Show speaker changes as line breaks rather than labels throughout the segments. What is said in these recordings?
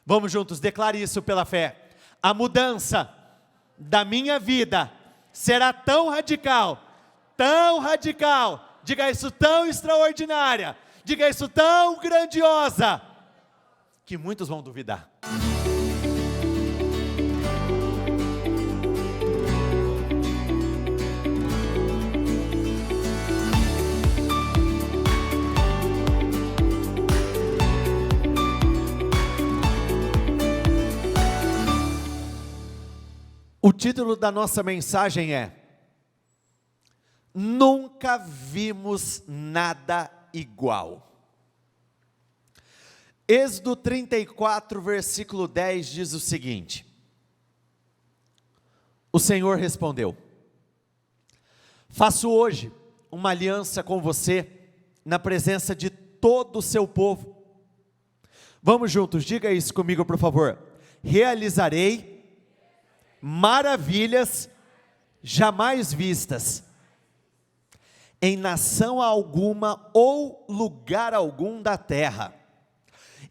Vamos juntos, declare isso pela fé. A mudança da minha vida será tão radical, diga isso, tão extraordinária, diga isso, tão grandiosa, que muitos vão duvidar. O título da nossa mensagem é: Nunca vimos nada igual. Êxodo 34, versículo 10 diz o seguinte: o Senhor respondeu: faço hoje uma aliança com você, na presença de todo o seu povo. Vamos juntos, diga isso comigo por favor. Realizarei maravilhas jamais vistas em nação alguma ou lugar algum da terra,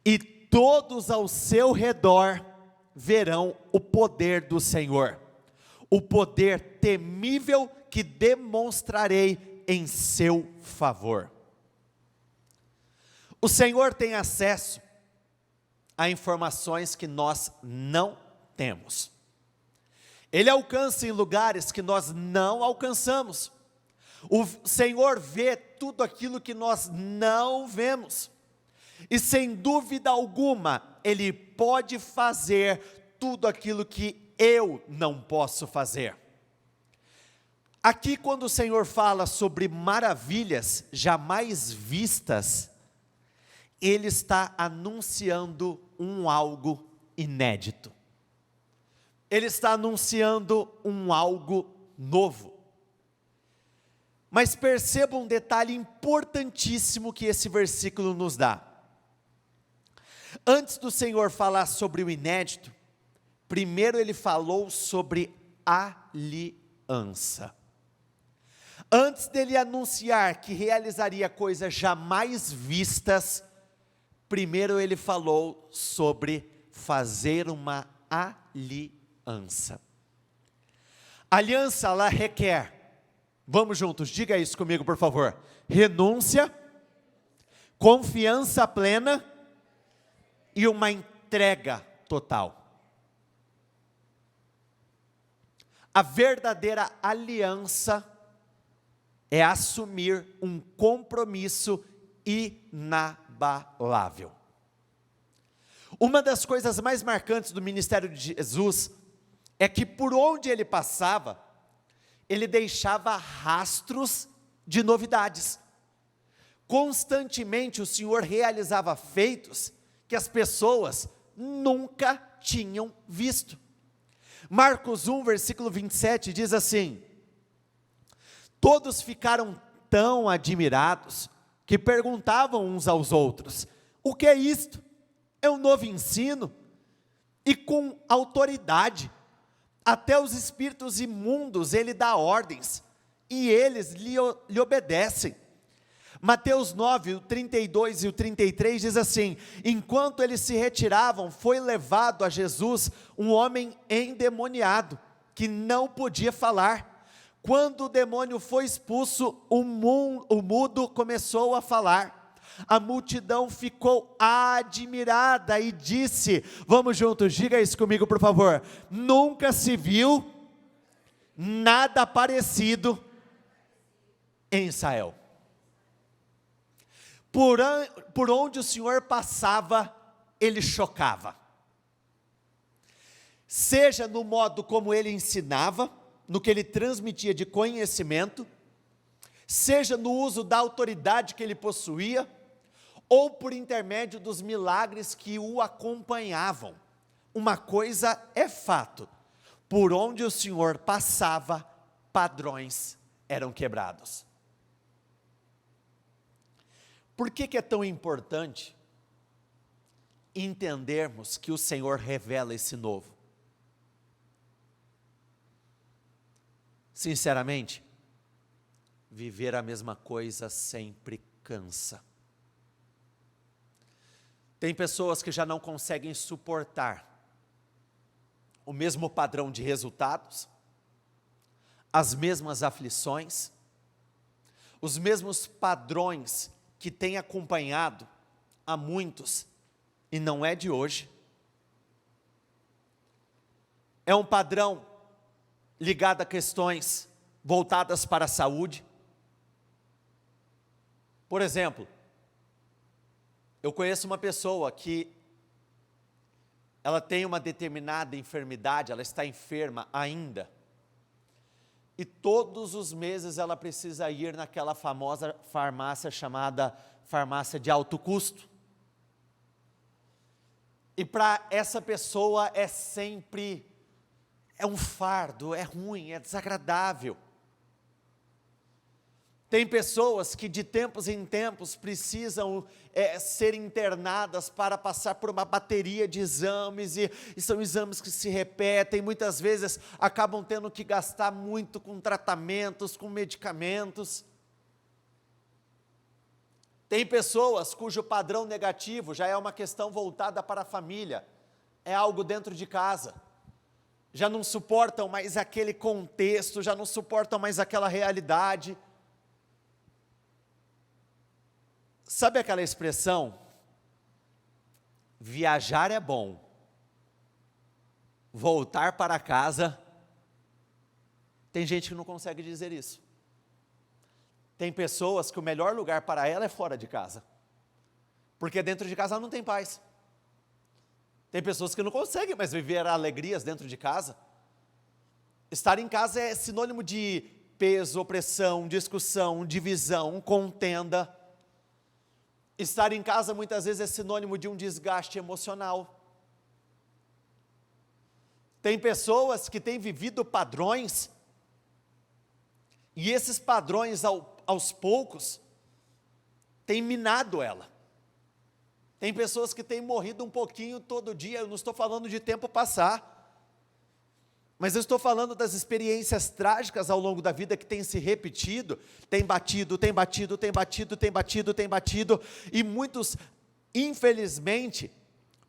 e todos ao seu redor verão o poder do Senhor, o poder temível que demonstrarei em seu favor. O Senhor tem acesso a informações que nós não temos. Ele alcança em lugares que nós não alcançamos. O Senhor vê tudo aquilo que nós não vemos. E sem dúvida alguma, Ele pode fazer tudo aquilo que eu não posso fazer. Aqui, quando o Senhor fala sobre maravilhas jamais vistas, Ele está anunciando algo inédito. Ele está anunciando algo novo. Mas perceba um detalhe importantíssimo que esse versículo nos dá. Antes do Senhor falar sobre o inédito, primeiro Ele falou sobre aliança. Antes dele anunciar que realizaria coisas jamais vistas, primeiro Ele falou sobre fazer uma aliança. Aliança, ela requer, vamos juntos, diga isso comigo por favor, renúncia, confiança plena e uma entrega total. A verdadeira aliança é assumir um compromisso inabalável. Uma das coisas mais marcantes do ministério de Jesus é que por onde ele passava, ele deixava rastros de novidades. Constantemente o Senhor realizava feitos que as pessoas nunca tinham visto. Marcos 1, versículo 27 diz assim: todos ficaram tão admirados que perguntavam uns aos outros: o que é isto? É um novo ensino? E com autoridade, até os espíritos imundos ele dá ordens, e eles lhe obedecem. Mateus 9, o 32 e o 33 diz assim: enquanto eles se retiravam, foi levado a Jesus um homem endemoniado, que não podia falar. Quando o demônio foi expulso, o mudo começou a falar. A multidão ficou admirada e disse, vamos juntos, diga isso comigo por favor: nunca se viu nada parecido em Israel. Por onde o Senhor passava, ele chocava. Seja no modo como ele ensinava, no que ele transmitia de conhecimento, seja no uso da autoridade que ele possuía, ou por intermédio dos milagres que o acompanhavam. Uma coisa é fato: por onde o Senhor passava, padrões eram quebrados. Por que é tão importante entendermos que o Senhor revela esse novo? Sinceramente, viver a mesma coisa sempre cansa. Tem pessoas que já não conseguem suportar o mesmo padrão de resultados, as mesmas aflições, os mesmos padrões que têm acompanhado a muitos, e não é de hoje. É um padrão ligado a questões voltadas para a saúde. Por exemplo, eu conheço uma pessoa que ela tem uma determinada enfermidade, ela está enferma ainda, e todos os meses ela precisa ir naquela famosa farmácia chamada farmácia de alto custo. E para essa pessoa é sempre, um fardo, é ruim, é desagradável. Tem pessoas que de tempos em tempos precisam ser internadas para passar por uma bateria de exames, e são exames que se repetem, muitas vezes acabam tendo que gastar muito com tratamentos, com medicamentos. Tem pessoas cujo padrão negativo já é uma questão voltada para a família, é algo dentro de casa, já não suportam mais aquele contexto, já não suportam mais aquela realidade. Sabe aquela expressão, viajar é bom, voltar para casa, tem gente que não consegue dizer isso. Tem pessoas que o melhor lugar para ela é fora de casa, porque dentro de casa ela não tem paz. Tem pessoas que não conseguem mais viver alegrias dentro de casa. Estar em casa é sinônimo de peso, opressão, discussão, divisão, contenda. Estar em casa muitas vezes é sinônimo de um desgaste emocional. Tem pessoas que têm vivido padrões, e esses padrões aos poucos têm minado ela. Tem pessoas que têm morrido um pouquinho todo dia, eu não estou falando de tempo passar, mas eu estou falando das experiências trágicas ao longo da vida que têm se repetido, tem batido, e muitos, infelizmente,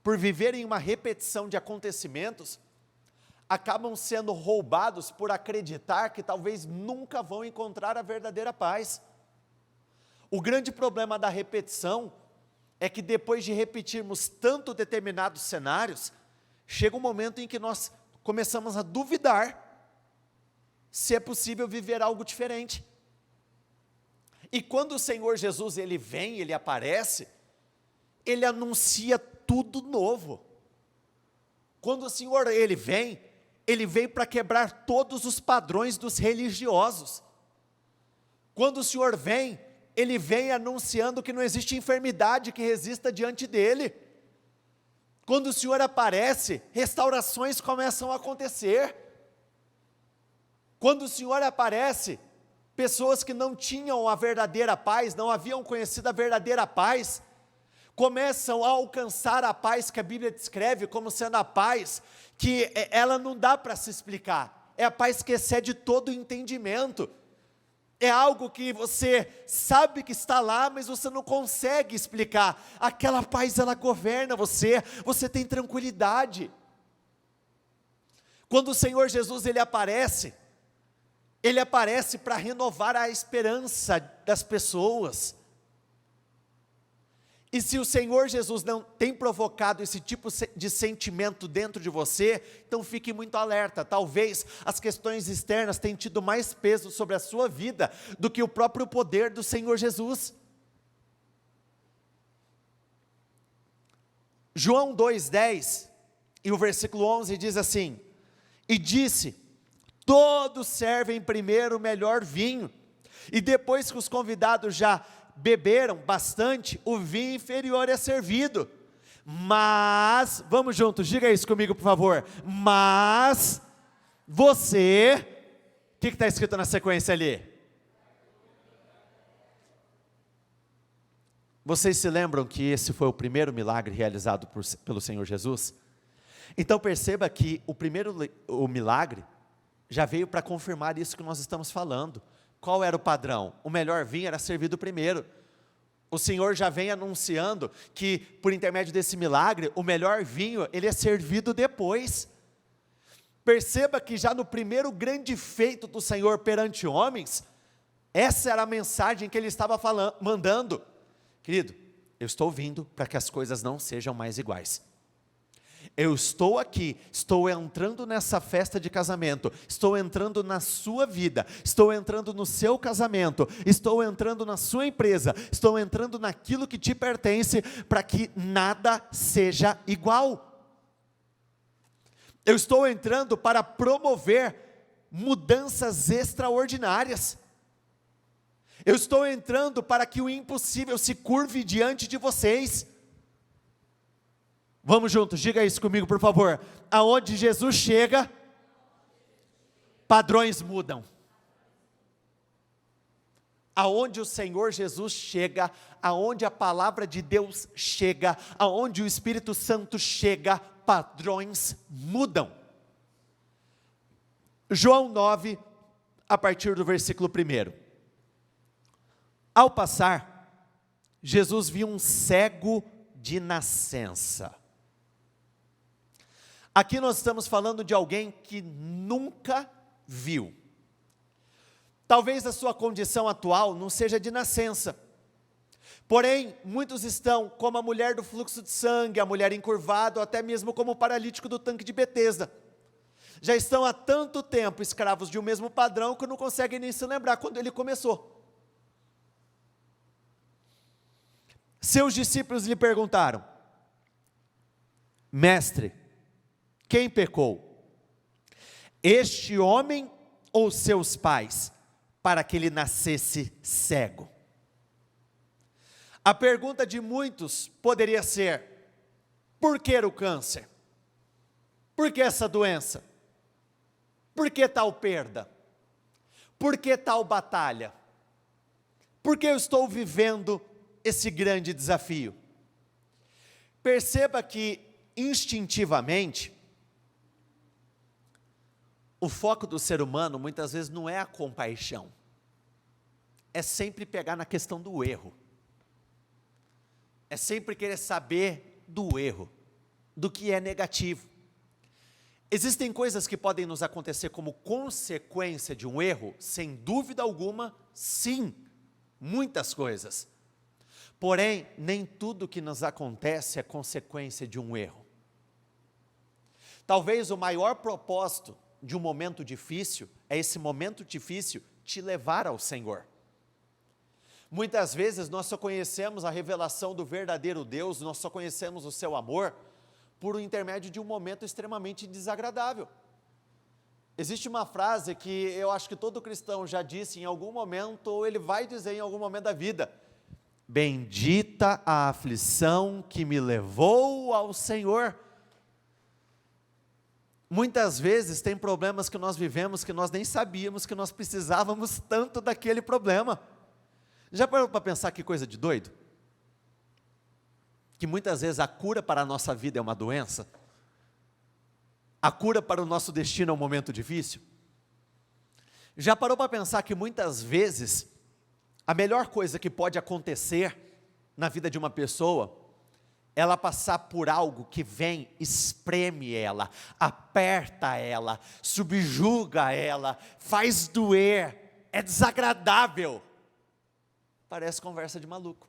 por viverem uma repetição de acontecimentos, acabam sendo roubados por acreditar que talvez nunca vão encontrar a verdadeira paz. O grande problema da repetição é que depois de repetirmos tanto determinados cenários, chega um momento em que nós começamos a duvidar se é possível viver algo diferente. E quando o Senhor Jesus, Ele vem, Ele aparece, Ele anuncia tudo novo. Quando o Senhor, Ele vem para quebrar todos os padrões dos religiosos. Quando o Senhor vem, Ele vem anunciando que não existe enfermidade que resista diante dEle. Quando o Senhor aparece, restaurações começam a acontecer. Quando o Senhor aparece, pessoas que não tinham a verdadeira paz, não haviam conhecido a verdadeira paz, começam a alcançar a paz que a Bíblia descreve como sendo a paz que ela não dá para se explicar, é a paz que excede todo o entendimento. É algo que você sabe que está lá, mas você não consegue explicar. Aquela paz, ela governa você tem tranquilidade. Quando o Senhor Jesus, Ele aparece para renovar a esperança das pessoas. E se o Senhor Jesus não tem provocado esse tipo de sentimento dentro de você, então fique muito alerta. Talvez as questões externas tenham tido mais peso sobre a sua vida do que o próprio poder do Senhor Jesus. João 2,10 e o versículo 11 diz assim: e disse, todos servem primeiro o melhor vinho, e depois que os convidados já beberam bastante, o vinho inferior é servido. Mas, vamos juntos, diga isso comigo por favor. Mas, você, o que está escrito na sequência ali? Vocês se lembram que esse foi o primeiro milagre realizado pelo Senhor Jesus? Então perceba que o milagre já veio para confirmar isso que nós estamos falando. Qual era o padrão? O melhor vinho era servido primeiro. O Senhor já vem anunciando que, por intermédio desse milagre, o melhor vinho, ele é servido depois. Perceba que já no primeiro grande feito do Senhor perante homens, essa era a mensagem que ele estava mandando. Querido, eu estou vindo para que as coisas não sejam mais iguais. Eu estou aqui, estou entrando nessa festa de casamento, estou entrando na sua vida, estou entrando no seu casamento, estou entrando na sua empresa, estou entrando naquilo que te pertence, para que nada seja igual. Eu estou entrando para promover mudanças extraordinárias. Eu estou entrando para que o impossível se curve diante de vocês. Vamos juntos, diga isso comigo, por favor. Aonde Jesus chega, padrões mudam. Aonde o Senhor Jesus chega, aonde a palavra de Deus chega, aonde o Espírito Santo chega, padrões mudam. João 9, a partir do versículo 1. Ao passar, Jesus viu um cego de nascença. Aqui nós estamos falando de alguém que nunca viu. Talvez a sua condição atual não seja de nascença. Porém, muitos estão como a mulher do fluxo de sangue, a mulher encurvada, ou até mesmo como o paralítico do tanque de Betesda. Já estão há tanto tempo escravos de um mesmo padrão que não conseguem nem se lembrar quando ele começou. Seus discípulos lhe perguntaram: Mestre, quem pecou? Este homem ou seus pais, para que ele nascesse cego? A pergunta de muitos poderia ser: por que o câncer? Por que essa doença? Por que tal perda? Por que tal batalha? Por que eu estou vivendo esse grande desafio? Perceba que instintivamente, o foco do ser humano muitas vezes não é a compaixão, é sempre pegar na questão do erro, é sempre querer saber do erro, do que é negativo. Existem coisas que podem nos acontecer como consequência de um erro, sem dúvida alguma, sim, muitas coisas. Porém, nem tudo que nos acontece é consequência de um erro. Talvez o maior propósito de um momento difícil é esse momento difícil te levar ao Senhor. Muitas vezes nós só conhecemos a revelação do verdadeiro Deus, nós só conhecemos o seu amor por intermédio de um momento extremamente desagradável. Existe uma frase que eu acho que todo cristão já disse em algum momento, ou ele vai dizer em algum momento da vida: bendita a aflição que me levou ao Senhor. Muitas vezes tem problemas que nós vivemos que nós nem sabíamos que nós precisávamos tanto daquele problema. Já parou para pensar que coisa de doido? Que muitas vezes a cura para a nossa vida é uma doença? A cura para o nosso destino é um momento difícil? Já parou para pensar que muitas vezes a melhor coisa que pode acontecer na vida de uma pessoa, ela passar por algo que vem, espreme ela, aperta ela, subjuga ela, faz doer, é desagradável. Parece conversa de maluco.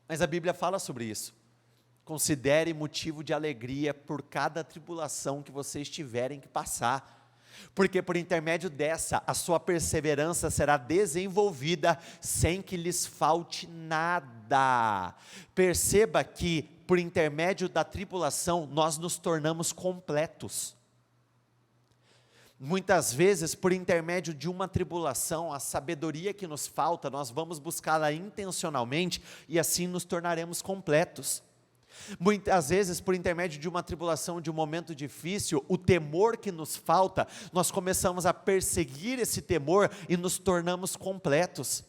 Mas a Bíblia fala sobre isso. Considere motivo de alegria por cada tribulação que vocês tiverem que passar, porque por intermédio dessa, a sua perseverança será desenvolvida sem que lhes falte nada. Perceba que por intermédio da tribulação, nós nos tornamos completos. Muitas vezes, por intermédio de uma tribulação, a sabedoria que nos falta, nós vamos buscá-la intencionalmente e assim nos tornaremos completos. Muitas vezes, por intermédio de uma tribulação, de um momento difícil, o temor que nos falta, nós começamos a perseguir esse temor e nos tornamos completos.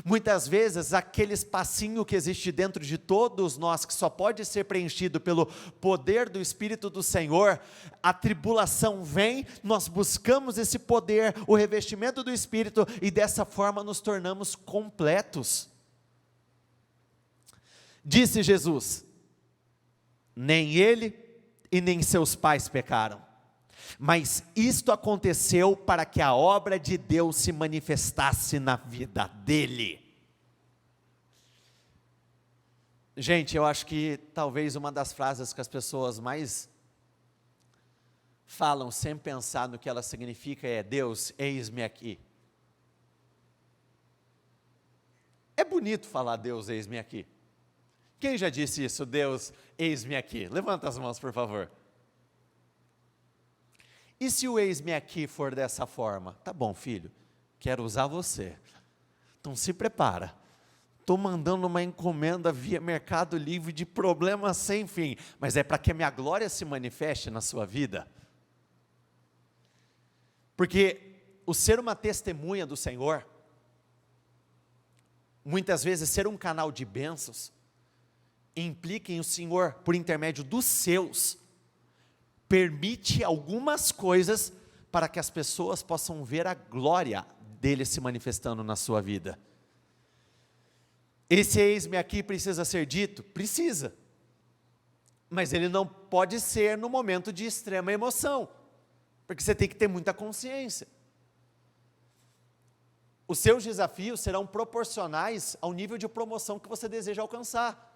Muitas vezes, aquele espacinho que existe dentro de todos nós, que só pode ser preenchido pelo poder do Espírito do Senhor, a tribulação vem, nós buscamos esse poder, o revestimento do Espírito, e dessa forma nos tornamos completos. Disse Jesus: nem ele e nem seus pais pecaram, mas isto aconteceu para que a obra de Deus se manifestasse na vida dele. Gente, eu acho que talvez uma das frases que as pessoas mais falam sem pensar no que ela significa é: Deus, eis-me aqui. É bonito falar Deus, eis-me aqui. Quem já disse isso? Deus, eis-me aqui. Levanta as mãos, por favor. E se o eis-me aqui for dessa forma? Tá bom, filho, quero usar você. Então se prepara. Estou mandando uma encomenda via Mercado Livre de problemas sem fim, mas é para que a minha glória se manifeste na sua vida. Porque o ser uma testemunha do Senhor, muitas vezes ser um canal de bênçãos, implica em o Senhor, por intermédio dos seus, permite algumas coisas para que as pessoas possam ver a glória dele se manifestando na sua vida. Esse eis-me aqui precisa ser dito? Precisa. Mas ele não pode ser no momento de extrema emoção, porque você tem que ter muita consciência. Os seus desafios serão proporcionais ao nível de promoção que você deseja alcançar.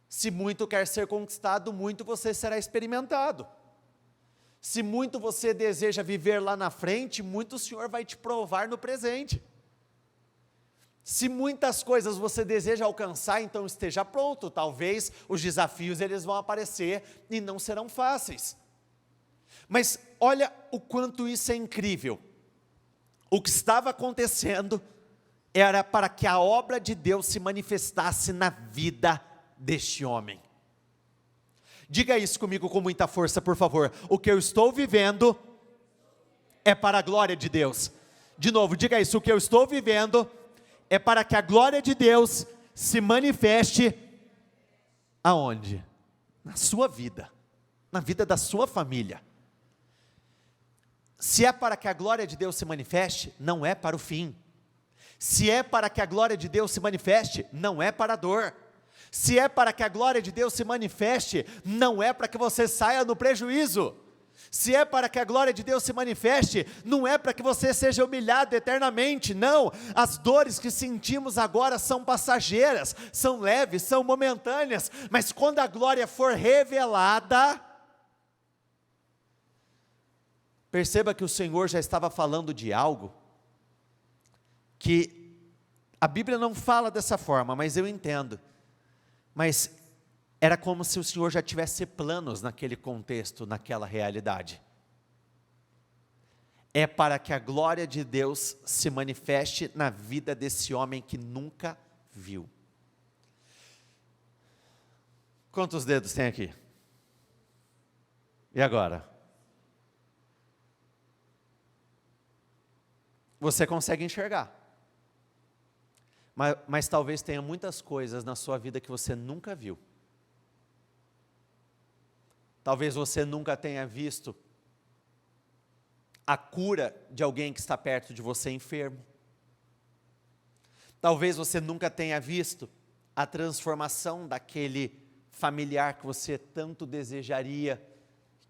Se muito quer ser conquistado, muito você será experimentado. Se muito você deseja viver lá na frente, muito o Senhor vai te provar no presente. Se muitas coisas você deseja alcançar, então esteja pronto. Talvez os desafios eles vão aparecer e não serão fáceis. Mas olha o quanto isso é incrível. O que estava acontecendo era para que a obra de Deus se manifestasse na vida deste homem. Diga isso comigo com muita força, por favor. O que eu estou vivendo é para a glória de Deus. De novo, diga isso. O que eu estou vivendo é para que a glória de Deus se manifeste aonde? Na sua vida, na vida da sua família. Se é para que a glória de Deus se manifeste, não é para o fim. Se é para que a glória de Deus se manifeste, não é para a dor. Se é para que a glória de Deus se manifeste, não é para que você saia no prejuízo. Se é para que a glória de Deus se manifeste, não é para que você seja humilhado eternamente, não. As dores que sentimos agora são passageiras, são leves, são momentâneas, mas quando a glória for revelada, perceba que o Senhor já estava falando de algo, que a Bíblia não fala dessa forma, mas eu entendo, mas era como se o Senhor já tivesse planos naquele contexto, naquela realidade. É para que a glória de Deus se manifeste na vida desse homem que nunca viu. Quantos dedos tem aqui? E agora? Você consegue enxergar. Mas talvez tenha muitas coisas na sua vida que você nunca viu. Talvez você nunca tenha visto a cura de alguém que está perto de você enfermo. Talvez você nunca tenha visto a transformação daquele familiar que você tanto desejaria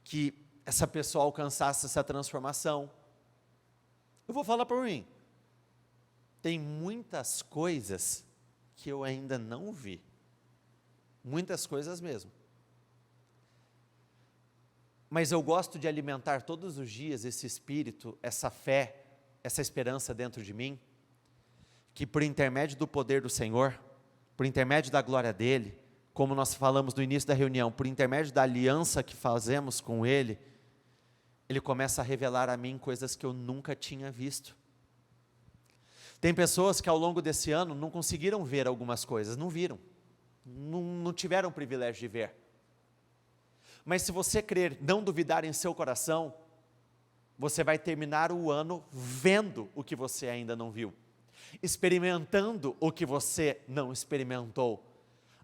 que essa pessoa alcançasse essa transformação. Eu vou falar por mim. Tem muitas coisas que eu ainda não vi. Muitas coisas mesmo. Mas eu gosto de alimentar todos os dias esse espírito, essa fé, essa esperança dentro de mim, que por intermédio do poder do Senhor, por intermédio da glória dEle, como nós falamos no início da reunião, por intermédio da aliança que fazemos com Ele, Ele começa a revelar a mim coisas que eu nunca tinha visto. Tem pessoas que ao longo desse ano não conseguiram ver algumas coisas, não viram, não tiveram o privilégio de ver. Mas se você crer, não duvidar em seu coração, você vai terminar o ano vendo o que você ainda não viu, experimentando o que você não experimentou,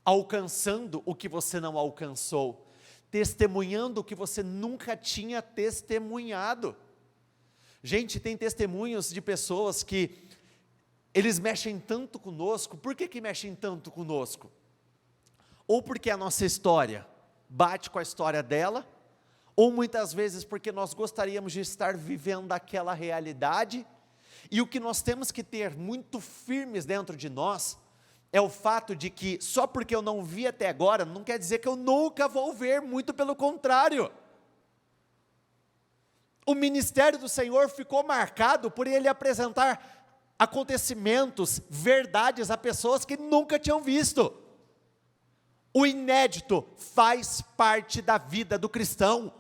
alcançando o que você não alcançou, testemunhando o que você nunca tinha testemunhado. Gente, tem testemunhos de pessoas que eles mexem tanto conosco. Por que mexem tanto conosco? ou porque a nossa história bate com a história dela, ou muitas vezes porque nós gostaríamos de estar vivendo aquela realidade, e o que nós temos que ter muito firmes dentro de nós, é o fato de que, só porque eu não vi até agora, não quer dizer que eu nunca vou ver, muito pelo contrário. O ministério do Senhor ficou marcado por Ele apresentar acontecimentos, verdades a pessoas que nunca tinham visto. O inédito faz parte da vida do cristão.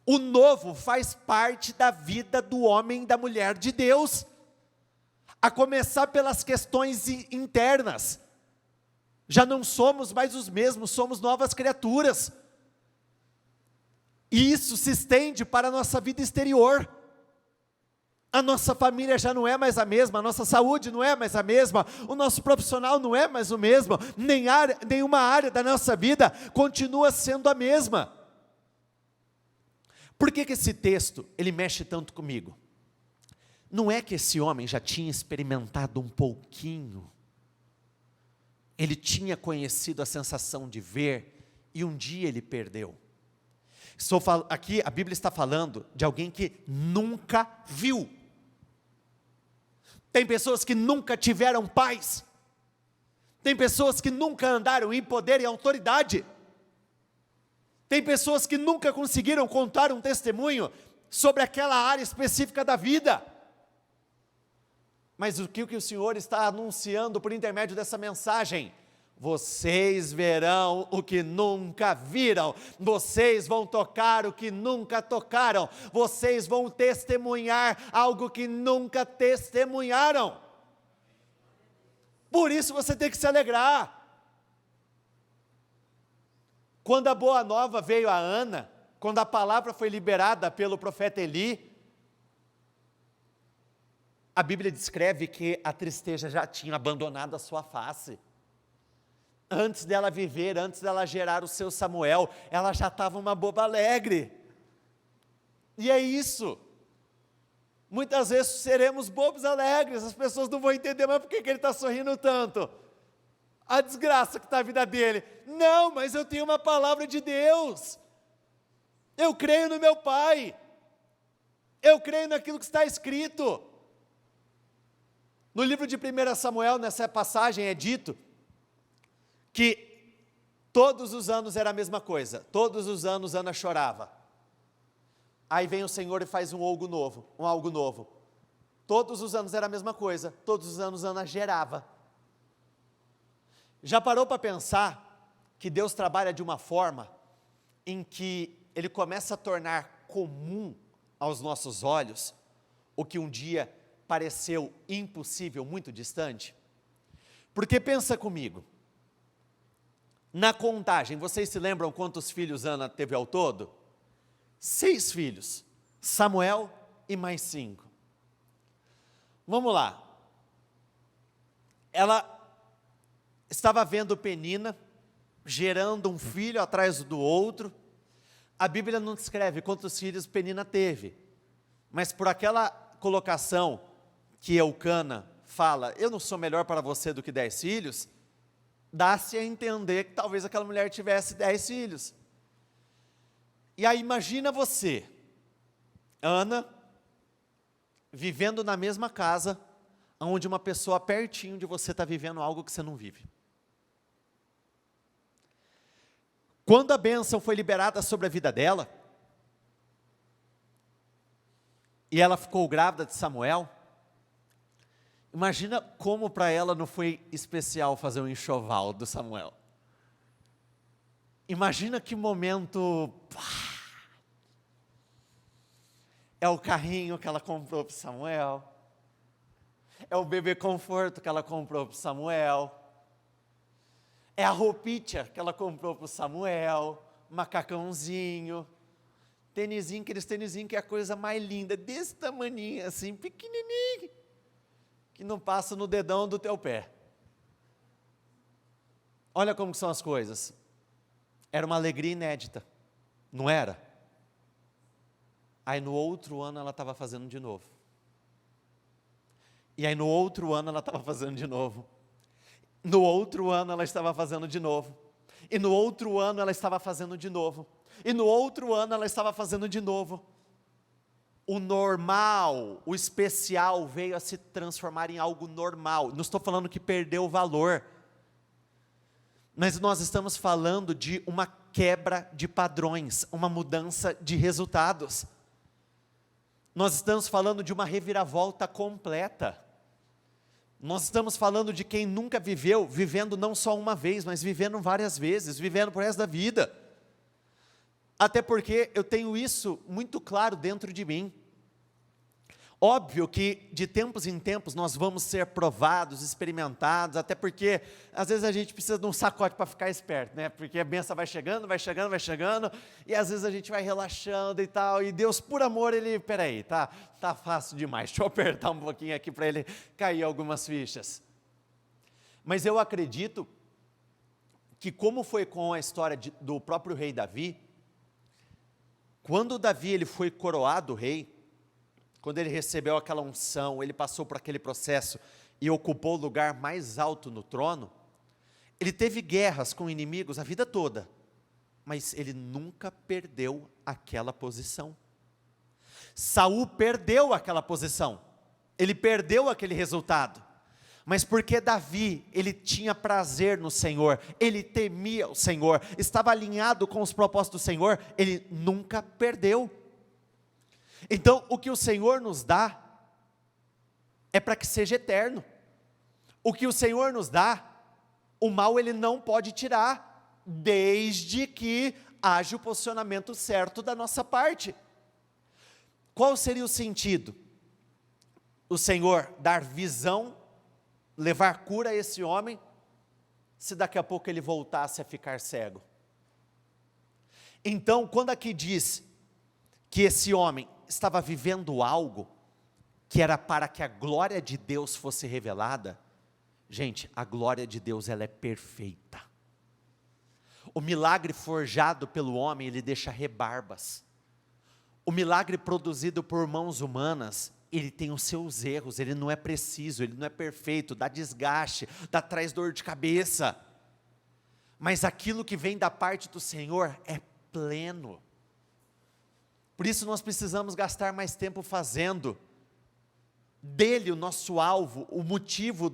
O novo faz parte da vida do homem e da mulher de Deus. A começar pelas questões internas. Já não somos mais os mesmos, somos novas criaturas. E isso se estende para a nossa vida exterior. A nossa família já não é mais a mesma, a nossa saúde não é mais a mesma, o nosso profissional não é mais o mesmo, nenhuma área da nossa vida continua sendo a mesma. Por que esse texto, ele mexe tanto comigo? Não é que esse homem já tinha experimentado um pouquinho, ele tinha conhecido a sensação de ver, e um dia ele perdeu. Aqui a Bíblia está falando de alguém que nunca viu. Tem pessoas que nunca tiveram paz. Tem pessoas que nunca andaram em poder e autoridade. Tem pessoas que nunca conseguiram contar um testemunho sobre aquela área específica da vida. Mas o que o Senhor está anunciando por intermédio dessa mensagem? Vocês verão o que nunca viram, vocês vão tocar o que nunca tocaram, vocês vão testemunhar algo que nunca testemunharam. Por isso você tem que se alegrar. Quando a boa nova veio a Ana, quando a palavra foi liberada pelo profeta Eli, a Bíblia descreve que a tristeza já tinha abandonado a sua face. Antes dela viver, antes dela gerar o seu Samuel, ela já estava uma boba alegre. E é isso. Muitas vezes seremos bobos alegres, as pessoas não vão entender, mas por que ele está sorrindo tanto? A desgraça que está a vida dele. Não, mas eu tenho uma palavra de Deus. Eu creio no meu Pai. Eu creio naquilo que está escrito. No livro de 1 Samuel, nessa passagem é dito que todos os anos era a mesma coisa, todos os anos Ana chorava, aí vem o Senhor e faz algo novo, todos os anos era a mesma coisa, todos os anos Ana gerava. Já parou para pensar que Deus trabalha de uma forma em que Ele começa a tornar comum aos nossos olhos o que um dia pareceu impossível, muito distante? Porque pensa comigo, na contagem, vocês se lembram quantos filhos Ana teve ao todo? 6 filhos, Samuel e mais 5. Vamos lá. Ela estava vendo Penina, gerando um filho atrás do outro. A Bíblia não descreve quantos filhos Penina teve, mas por aquela colocação que Eucana fala, eu não sou melhor para você do que 10 filhos, dá-se a entender que talvez aquela mulher tivesse 10 filhos. E aí imagina você, Ana, vivendo na mesma casa, onde uma pessoa pertinho de você está vivendo algo que você não vive. Quando a bênção foi liberada sobre a vida dela, e ela ficou grávida de Samuel, imagina como para ela não foi especial fazer um enxoval do Samuel. Imagina que momento. É o carrinho que ela comprou para Samuel. É o bebê conforto que ela comprou para Samuel. É a roupinha que ela comprou para Samuel. Macacãozinho. Tênisinho, aqueles tênisinho que é a coisa mais linda. Desse tamaninho assim, pequenininho. Que não passa no dedão do teu pé. Olha como são as coisas. Era uma alegria inédita, não era? Aí no outro ano ela estava fazendo de novo. E aí no outro ano ela estava fazendo de novo. No outro ano ela estava fazendo de novo. E no outro ano ela estava fazendo de novo. E no outro ano ela estava fazendo de novo. O normal, o especial veio a se transformar em algo normal. Não estou falando que perdeu o valor, mas nós estamos falando de uma quebra de padrões, uma mudança de resultados. Nós estamos falando de uma reviravolta completa. Nós estamos falando de quem nunca viveu, vivendo não só uma vez, mas vivendo várias vezes, vivendo pro resto da vida. Até porque eu tenho isso muito claro dentro de mim. Óbvio que de tempos em tempos nós vamos ser provados, experimentados, até porque às vezes a gente precisa de um sacode para ficar esperto, né? Porque a bênção vai chegando, e às vezes a gente vai relaxando e tal, e Deus, por amor, Ele, peraí, tá fácil demais, deixa eu apertar um pouquinho aqui para Ele cair algumas fichas. Mas eu acredito que, como foi com a história do próprio rei Davi, quando Davi ele foi coroado rei, quando ele recebeu aquela unção, ele passou por aquele processo e ocupou o lugar mais alto no trono, ele teve guerras com inimigos a vida toda, mas ele nunca perdeu aquela posição. Saul perdeu aquela posição, ele perdeu aquele resultado, mas porque Davi, ele tinha prazer no Senhor, ele temia o Senhor, estava alinhado com os propósitos do Senhor, ele nunca perdeu. Então, o que o Senhor nos dá, é para que seja eterno. O que o Senhor nos dá, o mal Ele não pode tirar, desde que haja o posicionamento certo da nossa parte. Qual seria o sentido? O Senhor dar visão, levar cura a esse homem, se daqui a pouco ele voltasse a ficar cego. Então, quando aqui diz que esse homem estava vivendo algo que era para que a glória de Deus fosse revelada, gente, a glória de Deus ela é perfeita. O milagre forjado pelo homem, ele deixa rebarbas. O milagre produzido por mãos humanas, ele tem os seus erros, ele não é preciso, ele não é perfeito, dá desgaste, traz dor de cabeça. Mas aquilo que vem da parte do Senhor é pleno. Por isso nós precisamos gastar mais tempo fazendo dele o nosso alvo, o motivo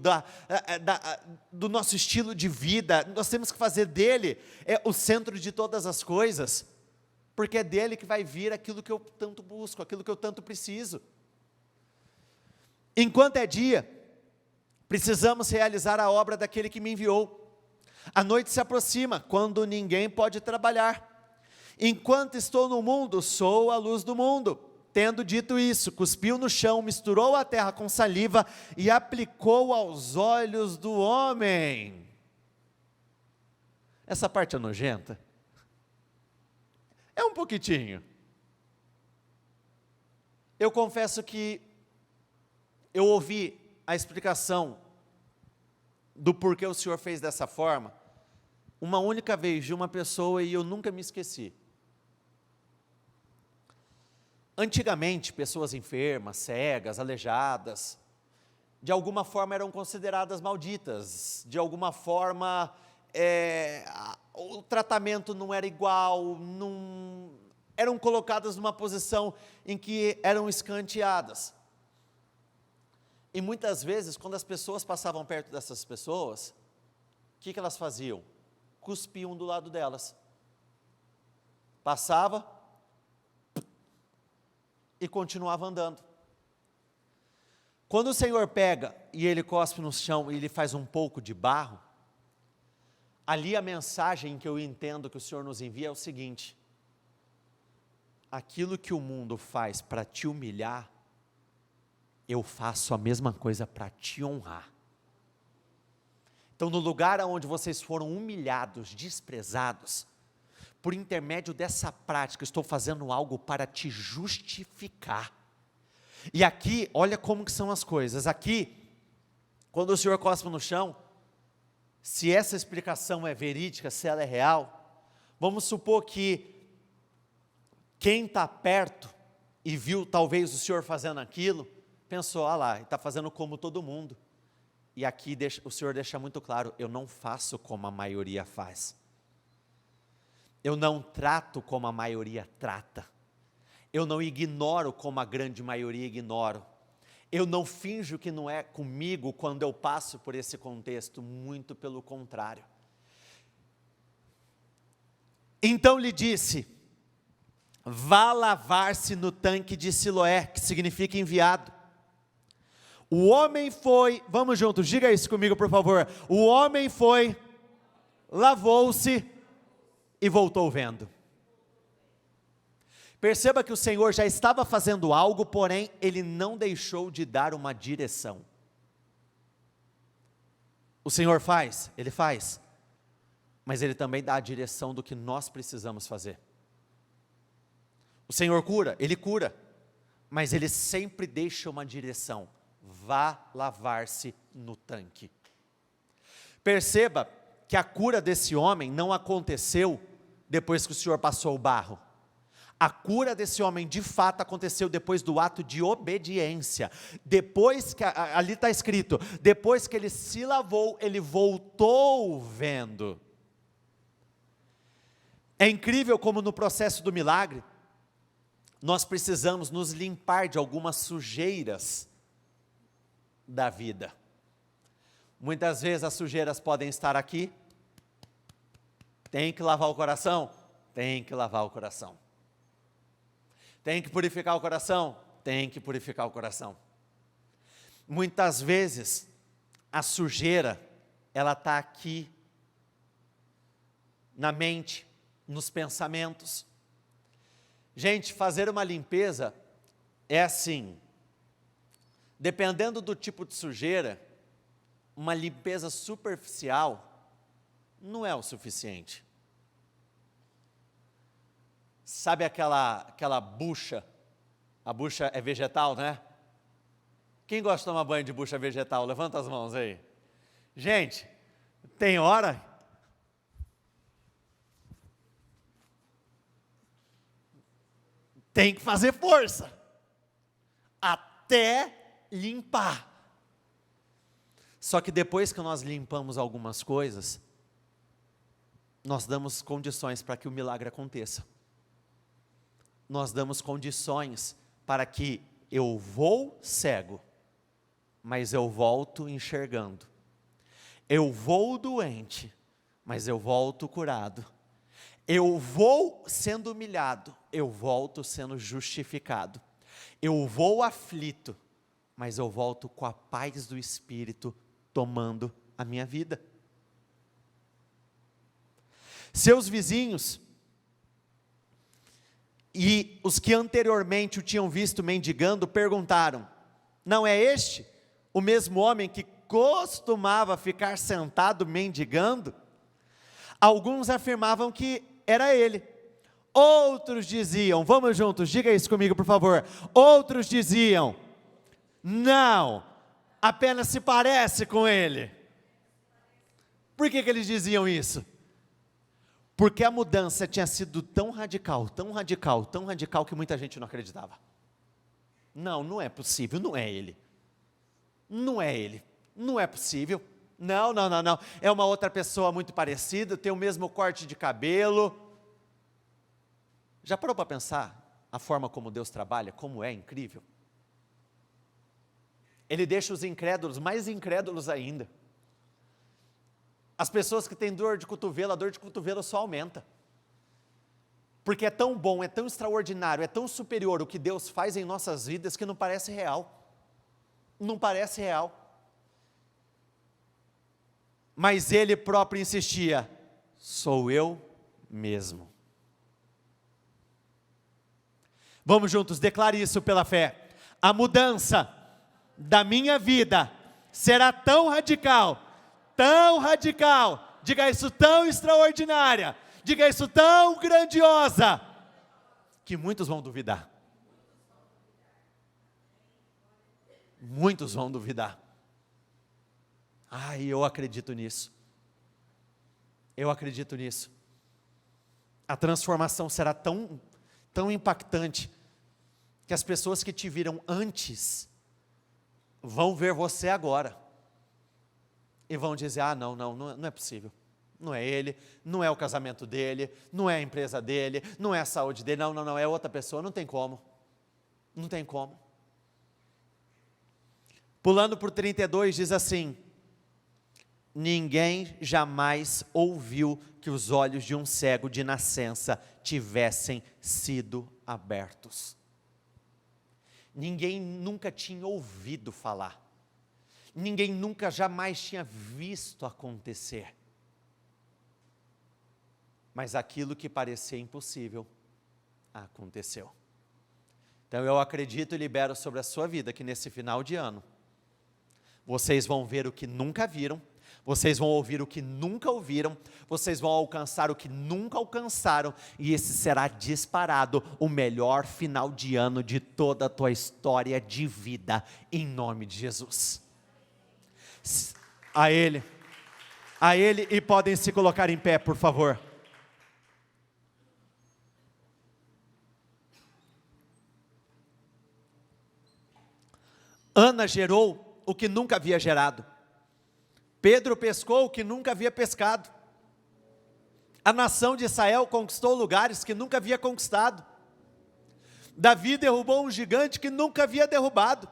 do nosso estilo de vida. Nós temos que fazer dele o centro de todas as coisas, porque é dele que vai vir aquilo que eu tanto busco, aquilo que eu tanto preciso. Enquanto é dia, precisamos realizar a obra daquele que me enviou. A noite se aproxima, quando ninguém pode trabalhar. Enquanto estou no mundo, sou a luz do mundo. Tendo dito isso, cuspiu no chão, misturou a terra com saliva e aplicou aos olhos do homem. Essa parte é nojenta? É um pouquitinho. Eu confesso que eu ouvi a explicação do porquê o Senhor fez dessa forma uma única vez de uma pessoa e eu nunca me esqueci. Antigamente, pessoas enfermas, cegas, aleijadas, de alguma forma eram consideradas malditas, de alguma forma o tratamento não era igual, eram colocadas numa posição em que eram escanteadas. E muitas vezes, quando as pessoas passavam perto dessas pessoas, o que elas faziam? Cuspiam do lado delas. Passava e continuava andando. Quando o Senhor pega e Ele cospe no chão e Ele faz um pouco de barro, ali a mensagem que eu entendo que o Senhor nos envia é o seguinte: aquilo que o mundo faz para te humilhar, eu faço a mesma coisa para te honrar. Então, no lugar onde vocês foram humilhados, desprezados, por intermédio dessa prática, estou fazendo algo para te justificar. E aqui, olha como que são as coisas. Aqui, quando o Senhor cospe no chão, se essa explicação é verídica, se ela é real, vamos supor que quem está perto e viu talvez o Senhor fazendo aquilo, pensou, lá, ele está fazendo como todo mundo. E aqui o Senhor deixa muito claro, eu não faço como a maioria faz. Eu não trato como a maioria trata. Eu não ignoro como a grande maioria ignora. Eu não finjo que não é comigo quando eu passo por esse contexto, muito pelo contrário. Então lhe disse, vá lavar-se no tanque de Siloé, que significa enviado. O homem foi, vamos juntos, diga isso comigo por favor. O homem foi, lavou-se e voltou vendo. Perceba que o Senhor já estava fazendo algo, porém Ele não deixou de dar uma direção. O Senhor faz, Ele faz, mas Ele também dá a direção do que nós precisamos fazer. O Senhor cura, Ele cura, mas Ele sempre deixa uma direção. Vá lavar-se no tanque. Perceba que a cura desse homem não aconteceu depois que o Senhor passou o barro. A cura desse homem de fato aconteceu depois do ato de obediência. Depois que, ali está escrito, depois que ele se lavou, ele voltou vendo. É incrível como no processo do milagre, nós precisamos nos limpar de algumas sujeiras da vida. Muitas vezes as sujeiras podem estar aqui. Tem que lavar o coração? Tem que lavar o coração. Tem que purificar o coração? Tem que purificar o coração. Muitas vezes, a sujeira, ela está aqui, na mente, nos pensamentos. Gente, fazer uma limpeza é assim, dependendo do tipo de sujeira, uma limpeza superficial não é o suficiente. Sabe aquela bucha? A bucha é vegetal, né? Quem gosta de tomar banho de bucha vegetal? Levanta as mãos aí. Gente, tem hora... Tem que fazer força. Até limpar. Só que depois que nós limpamos algumas coisas, nós damos condições para que o milagre aconteça. Nós damos condições para que eu vou cego, mas eu volto enxergando. Eu vou doente, mas eu volto curado. Eu vou sendo humilhado, eu volto sendo justificado. Eu vou aflito, mas eu volto com a paz do Espírito tomando a minha vida. Seus vizinhos e os que anteriormente o tinham visto mendigando, perguntaram, não é este o mesmo homem que costumava ficar sentado mendigando? Alguns afirmavam que era ele. Outros diziam, vamos juntos, diga isso comigo por favor. Outros diziam, não, apenas se parece com ele. Por que eles diziam isso? Porque a mudança tinha sido tão radical, tão radical, tão radical que muita gente não acreditava. Não, não é possível, não é ele. Não é ele, não é possível. Não, é uma outra pessoa muito parecida, tem o mesmo corte de cabelo. Já parou para pensar a forma como Deus trabalha, como é incrível? Ele deixa os incrédulos mais incrédulos ainda. As pessoas que têm dor de cotovelo, a dor de cotovelo só aumenta. Porque é tão bom, é tão extraordinário, é tão superior o que Deus faz em nossas vidas que não parece real. Não parece real. Mas ele próprio insistia, sou eu mesmo. Vamos juntos, declare isso pela fé. A mudança da minha vida será tão radical, diga isso, tão extraordinária, diga isso, tão grandiosa, que muitos vão duvidar. Muitos vão duvidar. Eu acredito nisso. Eu acredito nisso. A transformação será tão impactante, que as pessoas que te viram antes, vão ver você agora. e vão dizer, não é possível. Não é ele, não é o casamento dele, não é a empresa dele, não é a saúde dele, não, é outra pessoa, não tem como. Não tem como. Pulando para o 32, diz assim: ninguém jamais ouviu que os olhos de um cego de nascença tivessem sido abertos. Ninguém nunca tinha ouvido falar. Ninguém nunca jamais tinha visto acontecer. Mas aquilo que parecia impossível, aconteceu. Então eu acredito e libero sobre a sua vida que nesse final de ano, vocês vão ver o que nunca viram, vocês vão ouvir o que nunca ouviram, vocês vão alcançar o que nunca alcançaram, e esse será disparado o melhor final de ano de toda a tua história de vida, em nome de Jesus. A Ele, e podem se colocar em pé, por favor. Ana gerou o que nunca havia gerado. Pedro pescou o que nunca havia pescado. A nação de Israel conquistou lugares que nunca havia conquistado. Davi derrubou um gigante que nunca havia derrubado.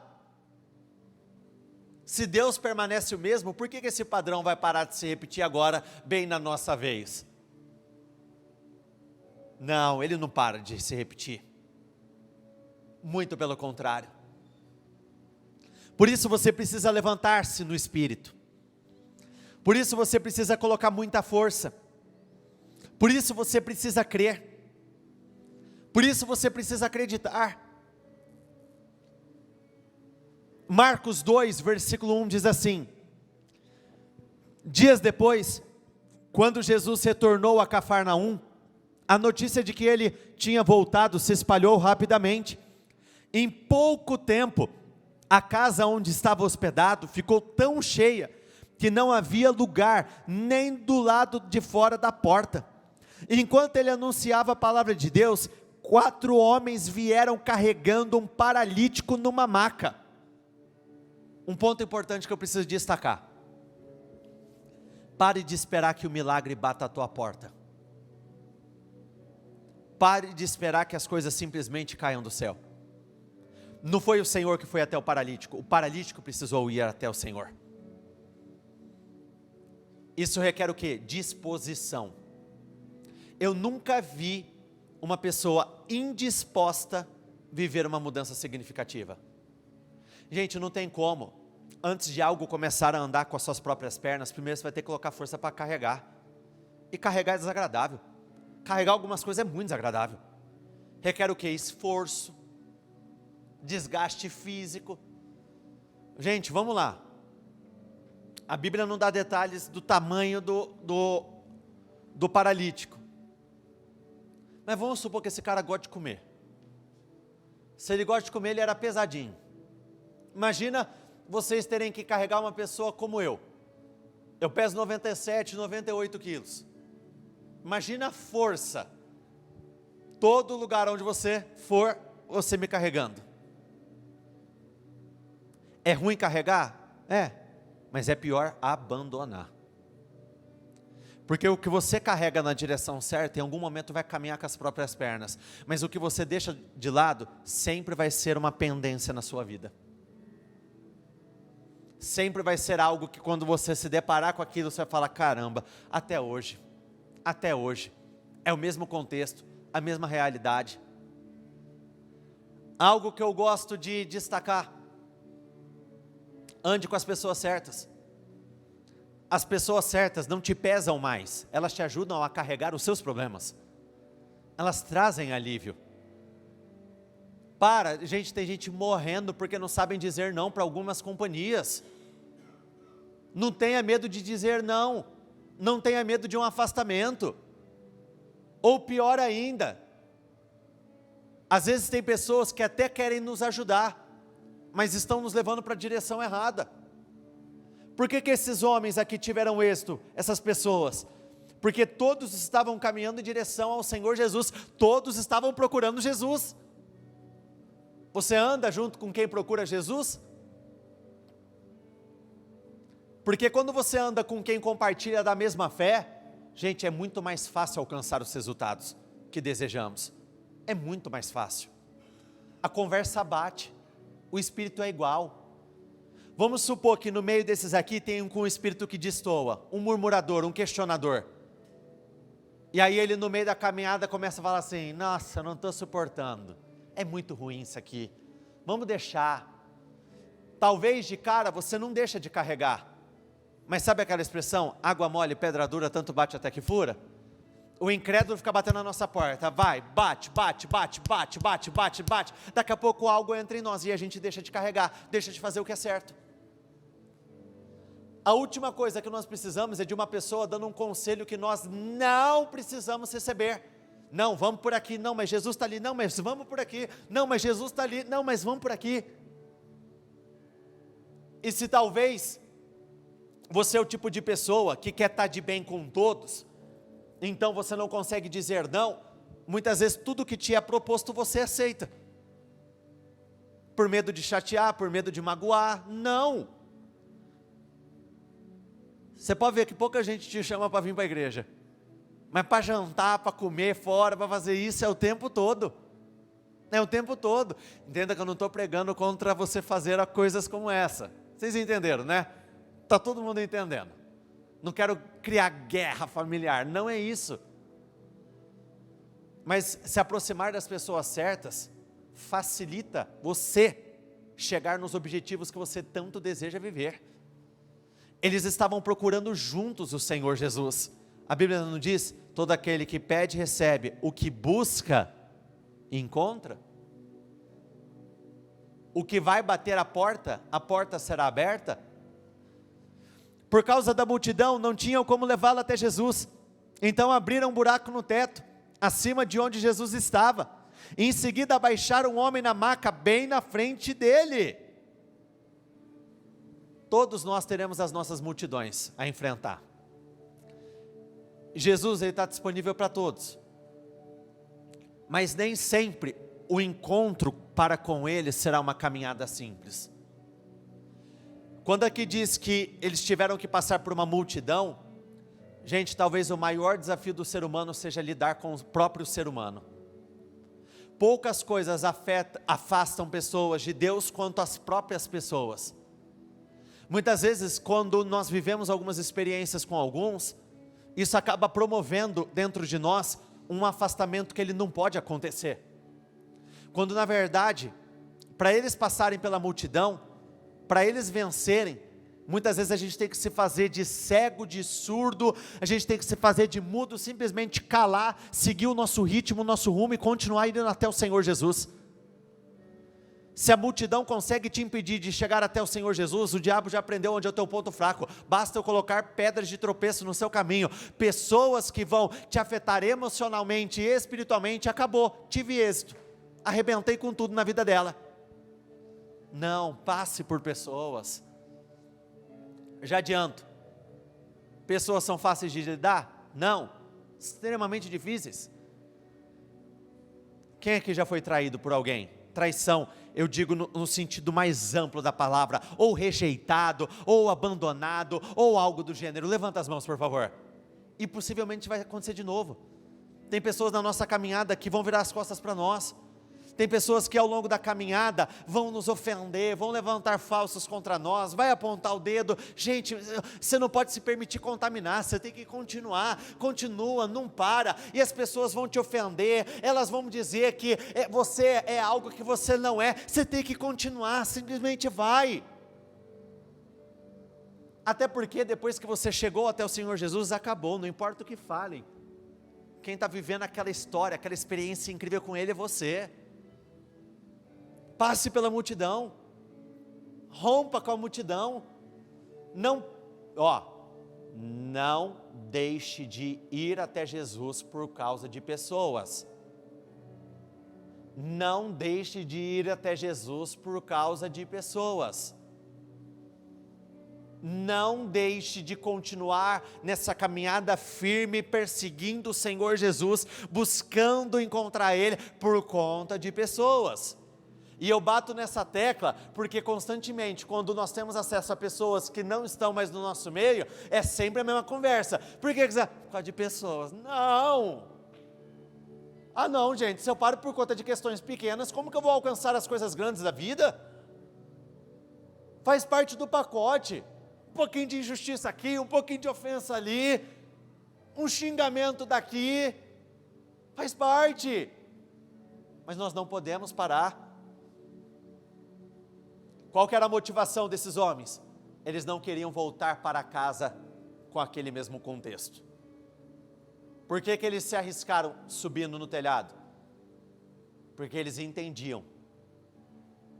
Se Deus permanece o mesmo, por que esse padrão vai parar de se repetir agora, bem na nossa vez? Não, ele não para de se repetir. Muito pelo contrário. Por isso você precisa levantar-se no Espírito. Por isso você precisa colocar muita força. Por isso você precisa crer. Por isso você precisa acreditar. Marcos 2, versículo 1 diz assim: dias depois, quando Jesus retornou a Cafarnaum, a notícia de que ele tinha voltado se espalhou rapidamente. Em pouco tempo, a casa onde estava hospedado ficou tão cheia, que não havia lugar nem do lado de fora da porta. Enquanto ele anunciava a palavra de Deus, 4 homens vieram carregando um paralítico numa maca. Um ponto importante que eu preciso destacar: pare de esperar que o milagre bata a tua porta. Pare de esperar que as coisas simplesmente caiam do céu. Não foi o Senhor que foi até o paralítico precisou ir até o Senhor. Isso requer o quê? Disposição. Eu nunca vi uma pessoa indisposta viver uma mudança significativa. Gente, não tem como. Antes de algo começar a andar com as suas próprias pernas, primeiro você vai ter que colocar força para carregar. E carregar é desagradável. Carregar algumas coisas é muito desagradável. Requer o quê? Esforço, desgaste físico. Gente, vamos lá. A Bíblia não dá detalhes do tamanho do paralítico. Mas vamos supor que esse cara gosta de comer. Se ele gosta de comer, ele era pesadinho. Imagina vocês terem que carregar uma pessoa como eu. Eu peso 97, 98 quilos. Imagina a força. Todo lugar onde você for, você me carregando. É ruim carregar? É. Mas é pior abandonar. Porque o que você carrega na direção certa, em algum momento vai caminhar com as próprias pernas. Mas o que você deixa de lado, sempre vai ser uma pendência na sua vida. Sempre vai ser algo que quando você se deparar com aquilo, você vai falar: caramba, até hoje, é o mesmo contexto, a mesma realidade. Algo que eu gosto de destacar: ande com as pessoas certas. As pessoas certas não te pesam mais, elas te ajudam a carregar os seus problemas, elas trazem alívio. Gente, tem gente morrendo porque não sabem dizer não para algumas companhias. Não tenha medo de dizer não, não tenha medo de um afastamento, ou pior ainda, às vezes tem pessoas que até querem nos ajudar, mas estão nos levando para a direção errada. Por que esses homens aqui tiveram êxito, essas pessoas? Porque todos estavam caminhando em direção ao Senhor Jesus, todos estavam procurando Jesus. Você anda junto com quem procura Jesus? Porque quando você anda com quem compartilha da mesma fé, gente, é muito mais fácil alcançar os resultados que desejamos. É muito mais fácil. A conversa bate, o espírito é igual. Vamos supor que no meio desses aqui tem um com o espírito que destoa, um murmurador, um questionador. E aí ele no meio da caminhada começa a falar assim: nossa, eu não estou suportando, é muito ruim isso aqui, vamos deixar. Talvez de cara você não deixa de carregar, mas sabe aquela expressão, água mole, pedra dura, tanto bate até que fura? O incrédulo fica batendo na nossa porta, vai, bate, daqui a pouco algo entra em nós e a gente deixa de carregar, deixa de fazer o que é certo. A última coisa que nós precisamos é de uma pessoa dando um conselho que nós não precisamos receber. Não, vamos por aqui, não, mas Jesus está ali, não, mas vamos por aqui, não, mas Jesus está ali, não, mas vamos por aqui. E se talvez você é o tipo de pessoa que quer estar de bem com todos, então você não consegue dizer não, muitas vezes tudo que te é proposto você aceita, por medo de chatear, por medo de magoar. Não, você pode ver que pouca gente te chama para vir para a igreja, mas para jantar, para comer fora, para fazer isso é o tempo todo, é o tempo todo. Entenda que eu não estou pregando contra você fazer coisas como essa, vocês entenderam, né? Está todo mundo entendendo. Não quero criar guerra familiar, não é isso. Mas se aproximar das pessoas certas, facilita você chegar nos objetivos que você tanto deseja viver. Eles estavam procurando juntos o Senhor Jesus. A Bíblia não diz, todo aquele que pede recebe, o que busca, encontra. O que vai bater a porta será aberta. Por causa da multidão, não tinham como levá-lo até Jesus. Então abriram um buraco no teto, acima de onde Jesus estava. E em seguida abaixaram um homem na maca, bem na frente dele. Todos nós teremos as nossas multidões a enfrentar. Jesus está disponível para todos. Mas nem sempre o encontro para com Ele será uma caminhada simples. Quando aqui diz que eles tiveram que passar por uma multidão, gente, talvez o maior desafio do ser humano seja lidar com o próprio ser humano. Poucas coisas afastam pessoas de Deus quanto as próprias pessoas. Muitas vezes, quando nós vivemos algumas experiências com alguns, isso acaba promovendo dentro de nós um afastamento que ele não pode acontecer. Quando na verdade, para eles passarem pela multidão, para eles vencerem, muitas vezes a gente tem que se fazer de cego, de surdo, a gente tem que se fazer de mudo, simplesmente calar, seguir o nosso ritmo, o nosso rumo e continuar indo até o Senhor Jesus. Se a multidão consegue te impedir de chegar até o Senhor Jesus, o diabo já aprendeu onde é o teu ponto fraco, basta eu colocar pedras de tropeço no seu caminho, pessoas que vão te afetar emocionalmente e espiritualmente, acabou, tive êxito, arrebentei com tudo na vida dela. Não, passe por pessoas. Já adianto, pessoas são fáceis de lidar? Não, extremamente difíceis. Quem é que já foi traído por alguém? Traição, eu digo no sentido mais amplo da palavra, ou rejeitado, ou abandonado, ou algo do gênero. Levanta as mãos, por favor. E possivelmente vai acontecer de novo. Tem pessoas na nossa caminhada que vão virar as costas para nós. Tem pessoas que ao longo da caminhada vão nos ofender, vão levantar falsos contra nós, vai apontar o dedo. Gente, você não pode se permitir contaminar, você tem que continuar, continua, não para. E as pessoas vão te ofender, elas vão dizer que você é algo que você não é. Você tem que continuar, simplesmente vai. Até porque depois que você chegou até o Senhor Jesus, acabou, não importa o que falem. Quem está vivendo aquela história, aquela experiência incrível com Ele é você. Passe pela multidão, rompa com a multidão, não deixe de ir até Jesus por causa de pessoas, não deixe de ir até Jesus por causa de pessoas, não deixe de continuar nessa caminhada firme, perseguindo o Senhor Jesus, buscando encontrar Ele por conta de pessoas. E eu bato nessa tecla porque constantemente, quando nós temos acesso a pessoas que não estão mais no nosso meio, é sempre a mesma conversa. Por que quiser? Por causa de pessoas. Não! Ah não, gente, se eu paro por conta de questões pequenas, como que eu vou alcançar as coisas grandes da vida? Faz parte do pacote. Um pouquinho de injustiça aqui, um pouquinho de ofensa ali, um xingamento daqui, faz parte. Mas nós não podemos parar. Qual que era a motivação desses homens? Eles não queriam voltar para casa com aquele mesmo contexto. Por que que eles se arriscaram subindo no telhado? Porque eles entendiam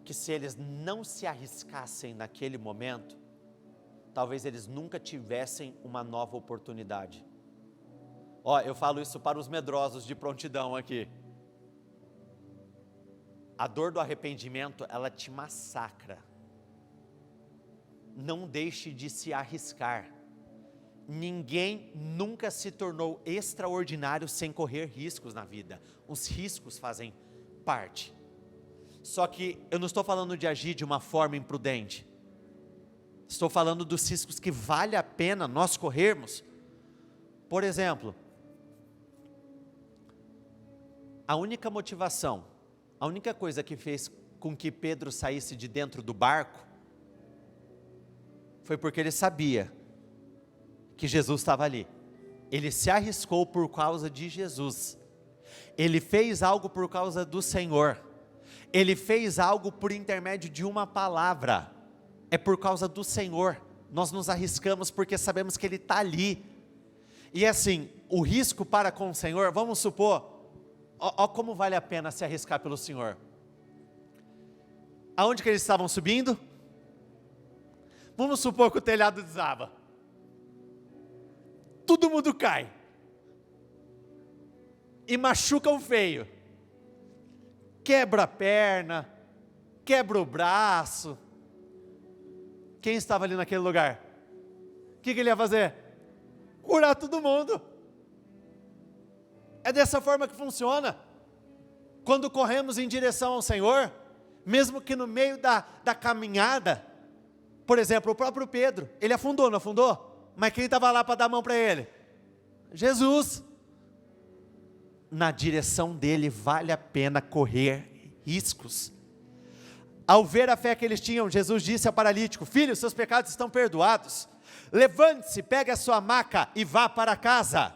que se eles não se arriscassem naquele momento, talvez eles nunca tivessem uma nova oportunidade. Eu falo isso para os medrosos de prontidão aqui. A dor do arrependimento, ela te massacra. Não deixe de se arriscar. Ninguém nunca se tornou extraordinário sem correr riscos na vida. Os riscos fazem parte. Só que eu não estou falando de agir de uma forma imprudente. Estou falando dos riscos que vale a pena nós corrermos. Por exemplo, a única motivação, a única coisa que fez com que Pedro saísse de dentro do barco, foi porque ele sabia que Jesus estava ali. Ele se arriscou por causa de Jesus. Ele fez algo por causa do Senhor. Ele fez algo por intermédio de uma palavra. É por causa do Senhor. Nós nos arriscamos porque sabemos que Ele está ali. E assim, o risco para com o Senhor, vamos supor, ó como vale a pena se arriscar pelo Senhor. Aonde que eles estavam subindo? Vamos supor que o telhado desaba. Todo mundo cai. E machucam feio. Quebra a perna, quebra o braço. Quem estava ali naquele lugar? O que ele ia fazer? Curar todo mundo. É dessa forma que funciona. Quando corremos em direção ao Senhor, mesmo que no meio da caminhada, por exemplo, o próprio Pedro, ele afundou, não afundou? Mas quem estava lá para dar a mão para ele? Jesus. Na direção dele vale a pena correr riscos. Ao ver a fé que eles tinham, Jesus disse ao paralítico: filho, seus pecados estão perdoados. Levante-se, pegue a sua maca e vá para casa.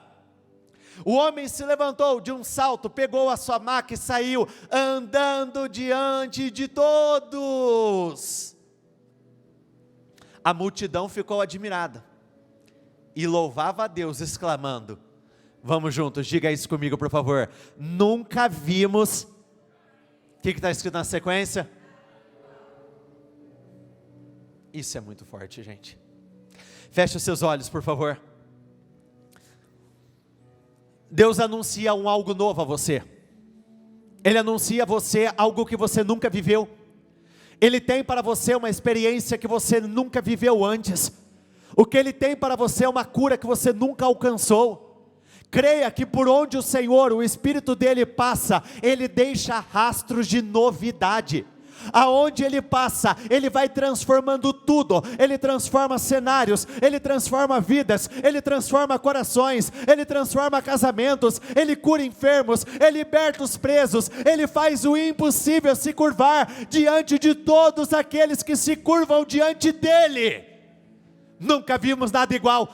O homem se levantou de um salto, pegou a sua maca e saiu, andando diante de todos. A multidão ficou admirada e louvava a Deus, exclamando, vamos juntos, diga isso comigo por favor, nunca vimos, o que está escrito na sequência? Isso é muito forte, gente. Feche os seus olhos por favor. Deus anuncia algo novo a você. Ele anuncia a você algo que você nunca viveu. Ele tem para você uma experiência que você nunca viveu antes. O que Ele tem para você é uma cura que você nunca alcançou. Creia que por onde o Senhor, o Espírito dEle passa, Ele deixa rastros de novidade. Aonde Ele passa, Ele vai transformando tudo. Ele transforma cenários, Ele transforma vidas, Ele transforma corações, Ele transforma casamentos, Ele cura enfermos, Ele liberta os presos, Ele faz o impossível se curvar diante de todos aqueles que se curvam diante dEle. Nunca vimos nada igual.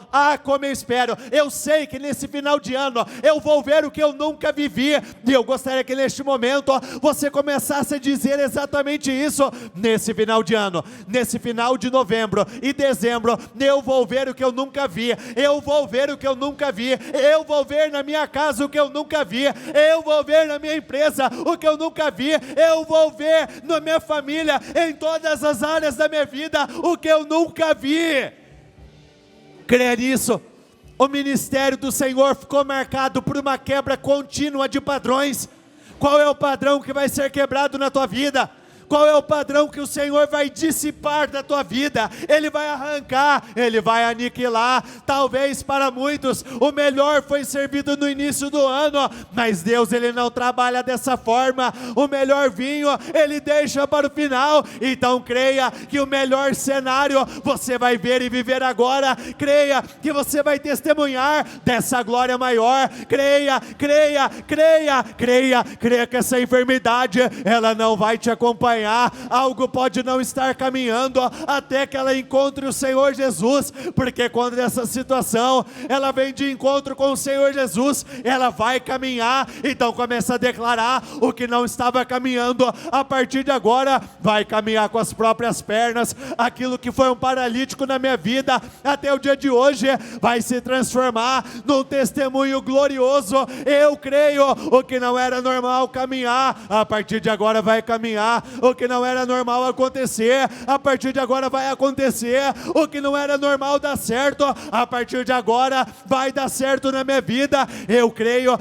Como eu espero. Eu sei que nesse final de ano eu vou ver o que eu nunca vivi. E eu gostaria que neste momento você começasse a dizer exatamente isso. Nesse final de ano, nesse final de novembro e dezembro, eu vou ver o que eu nunca vi. Eu vou ver o que eu nunca vi. Eu vou ver na minha casa o que eu nunca vi. Eu vou ver na minha empresa o que eu nunca vi. Eu vou ver na minha família, em todas as áreas da minha vida, o que eu nunca vi. Creia nisso. O ministério do Senhor ficou marcado por uma quebra contínua de padrões. Qual é o padrão que vai ser quebrado na tua vida? Qual é o padrão que o Senhor vai dissipar da tua vida? Ele vai arrancar, Ele vai aniquilar. Talvez para muitos o melhor foi servido no início do ano, mas Deus, Ele não trabalha dessa forma. O melhor vinho Ele deixa para o final. Então creia que o melhor cenário você vai ver e viver agora. Creia que você vai testemunhar dessa glória maior. Creia que essa enfermidade ela não vai te acompanhar. Algo pode não estar caminhando até que ela encontre o Senhor Jesus, porque quando essa situação ela vem de encontro com o Senhor Jesus, ela vai caminhar. Então começa a declarar: o que não estava caminhando, a partir de agora vai caminhar com as próprias pernas. Aquilo que foi um paralítico na minha vida até o dia de hoje vai se transformar num testemunho glorioso. Eu creio, o que não era normal caminhar, a partir de agora vai caminhar. O que não era normal acontecer, a partir de agora vai acontecer. O que não era normal dar certo, a partir de agora vai dar certo na minha vida. Eu creio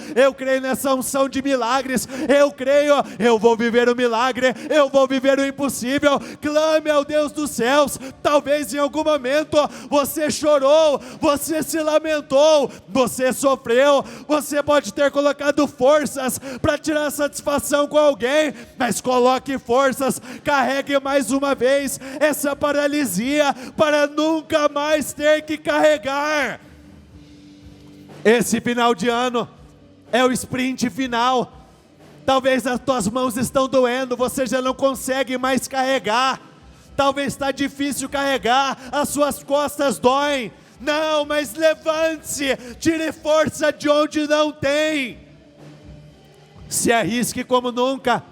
nessa unção de milagres. Eu creio, eu vou viver o milagre, eu vou viver o impossível. Clame ao Deus dos céus. Talvez em algum momento você chorou, você se lamentou, você sofreu, você pode ter colocado forças para tirar satisfação com alguém, mas coloque forças, carregue mais uma vez essa paralisia para nunca mais ter que carregar. Esse final de ano é o sprint final. Talvez as tuas mãos estão doendo, você já não consegue mais carregar. Talvez está difícil carregar, as suas costas doem. Não, mas levante-se, tire força de onde não tem. Se arrisque como nunca,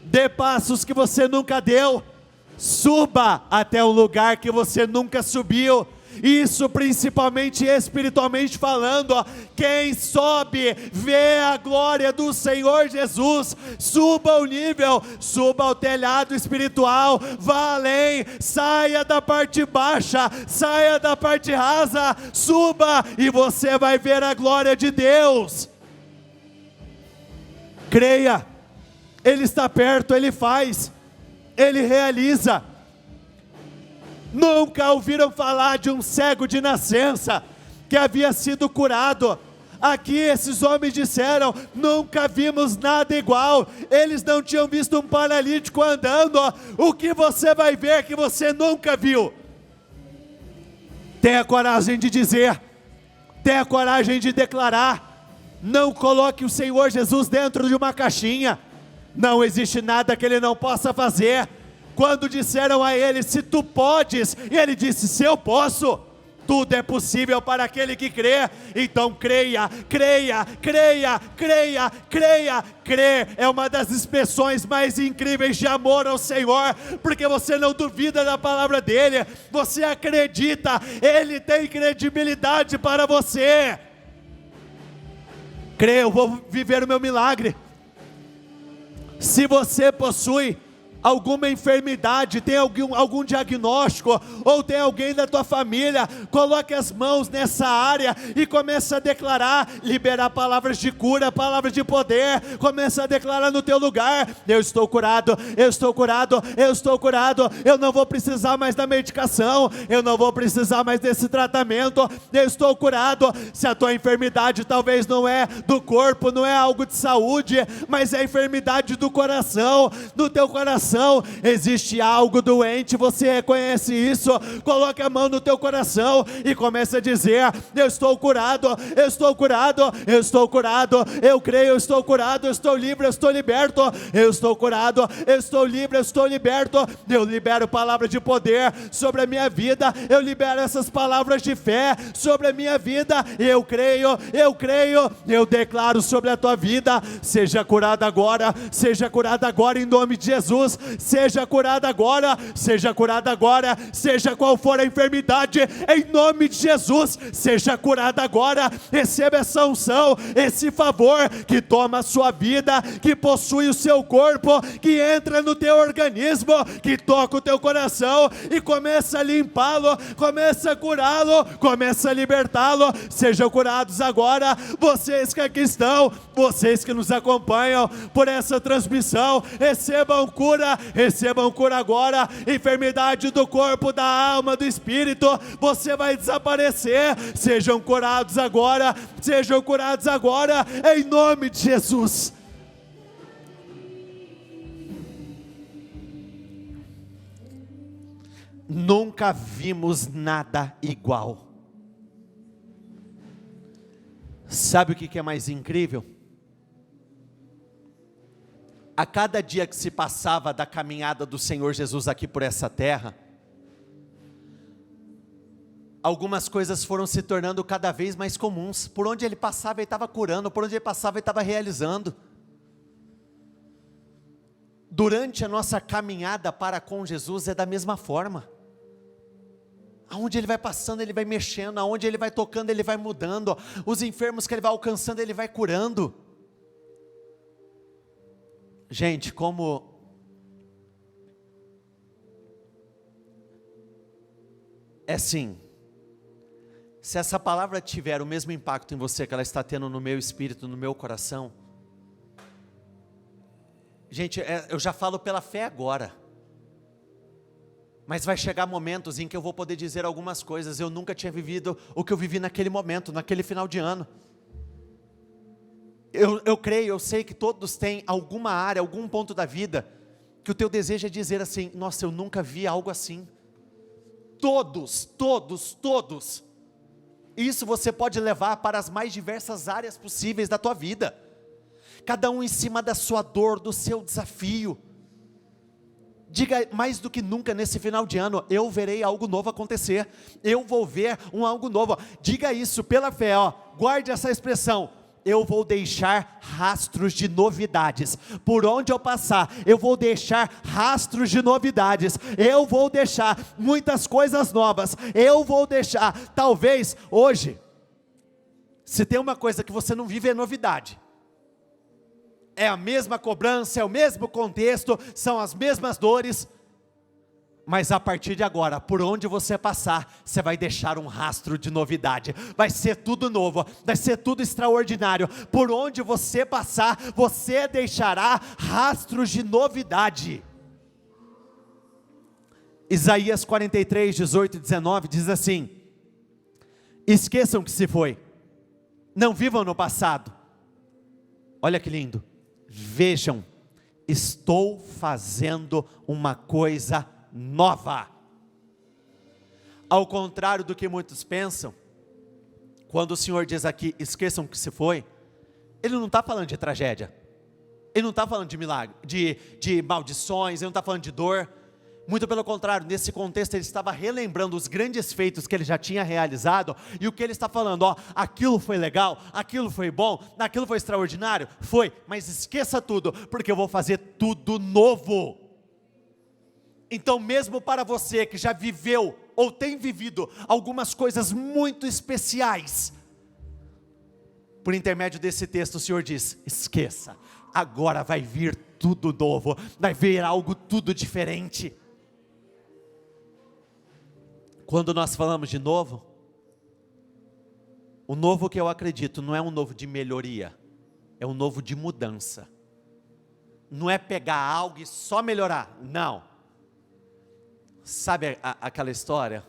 dê passos que você nunca deu, suba até um lugar que você nunca subiu. Isso principalmente espiritualmente falando. Quem sobe vê a glória do Senhor Jesus. Suba o nível, suba ao telhado espiritual, vá além, saia da parte baixa, saia da parte rasa, suba e você vai ver a glória de Deus. Creia, Ele está perto, Ele faz, Ele realiza. Nunca ouviram falar de um cego de nascença que havia sido curado. Aqui esses homens disseram: nunca vimos nada igual. Eles não tinham visto um paralítico andando. O que você vai ver que você nunca viu? Tenha coragem de dizer, tenha coragem de declarar. Não coloque o Senhor Jesus dentro de uma caixinha. Não existe nada que Ele não possa fazer. Quando disseram a Ele: se tu podes, e Ele disse: se eu posso, tudo é possível para aquele que crê. Então creia, creia, creia, creia, creia. Crer é uma das expressões mais incríveis de amor ao Senhor, porque você não duvida da palavra dEle, você acredita, Ele tem credibilidade para você. Creia, eu vou viver o meu milagre. Se você possui alguma enfermidade, tem algum diagnóstico, ou tem alguém da tua família, coloque as mãos nessa área e comece a declarar, liberar palavras de cura, palavras de poder. Comece a declarar no teu lugar: eu estou curado, eu estou curado, eu estou curado, eu não vou precisar mais da medicação, eu não vou precisar mais desse tratamento, eu estou curado. Se a tua enfermidade talvez não é do corpo, não é algo de saúde, mas é enfermidade do coração, no teu coração existe algo doente, você reconhece isso, coloque a mão no teu coração e comece a dizer: eu estou curado, eu estou curado, eu estou curado, eu creio, eu estou curado, eu estou livre, eu estou liberto, eu estou curado, eu estou livre, eu estou liberto. Eu libero palavras de poder sobre a minha vida, eu libero essas palavras de fé sobre a minha vida. Eu creio, eu declaro sobre a tua vida: seja curada agora, seja curada agora em nome de Jesus. Seja curada agora, seja curada agora, seja qual for a enfermidade, em nome de Jesus, seja curada agora. Receba essa unção, esse favor que toma a sua vida, que possui o seu corpo, que entra no teu organismo, que toca o teu coração e começa a limpá-lo, começa a curá-lo, começa a libertá-lo. Sejam curados agora, vocês que aqui estão, vocês que nos acompanham por essa transmissão, recebam cura agora, recebam cura agora. Enfermidade do corpo, da alma, do espírito, você vai desaparecer. Sejam curados agora, em nome de Jesus. Nunca vimos nada igual. Sabe o que é mais incrível? A cada dia que se passava da caminhada do Senhor Jesus aqui por essa terra, algumas coisas foram se tornando cada vez mais comuns. Por onde ele passava, ele estava curando. Por onde ele passava, ele estava realizando. Durante a nossa caminhada para com Jesus é da mesma forma. Aonde ele vai passando, ele vai mexendo. Aonde ele vai tocando, ele vai mudando. Os enfermos que ele vai alcançando, ele vai curando. Gente, como é assim, se essa palavra tiver o mesmo impacto em você que ela está tendo no meu espírito, no meu coração, gente, eu já falo pela fé agora, mas vai chegar momentos em que eu vou poder dizer algumas coisas. Eu nunca tinha vivido o que eu vivi naquele momento, naquele final de ano. Eu creio, eu sei que todos têm alguma área, algum ponto da vida, que o teu desejo é dizer assim: nossa, eu nunca vi algo assim. Todos. Isso você pode levar para as mais diversas áreas possíveis da tua vida. Cada um em cima da sua dor, do seu desafio. Diga mais do que nunca nesse final de ano: eu verei algo novo acontecer. Eu vou ver algo novo. Diga isso pela fé, guarde essa expressão: eu vou deixar rastros de novidades. Por onde eu passar, eu vou deixar rastros de novidades. Eu vou deixar muitas coisas novas. Eu vou deixar, talvez hoje, se tem uma coisa que você não vive, é novidade. É a mesma cobrança, é o mesmo contexto, são as mesmas dores. Mas a partir de agora, por onde você passar, você vai deixar um rastro de novidade. Vai ser tudo novo, vai ser tudo extraordinário. Por onde você passar, você deixará rastros de novidade. Isaías 43, 18 e 19 diz assim: esqueçam que se foi, não vivam no passado. Olha que lindo. Vejam, estou fazendo uma coisa nova. Ao contrário do que muitos pensam, quando o Senhor diz aqui, esqueçam que se foi, Ele não está falando de tragédia, Ele não está falando de milagre, de maldições, Ele não está falando de dor. Muito pelo contrário, nesse contexto Ele estava relembrando os grandes feitos que Ele já tinha realizado. E o que Ele está falando, aquilo foi legal, aquilo foi bom, aquilo foi extraordinário, foi, mas esqueça tudo, porque eu vou fazer tudo novo. Então, mesmo para você que já viveu ou tem vivido algumas coisas muito especiais, por intermédio desse texto o Senhor diz: esqueça, agora vai vir tudo novo, vai vir algo tudo diferente. Quando nós falamos de novo, o novo que eu acredito não é um novo de melhoria, é um novo de mudança. Não é pegar algo e só melhorar, não. Sabe aquela história,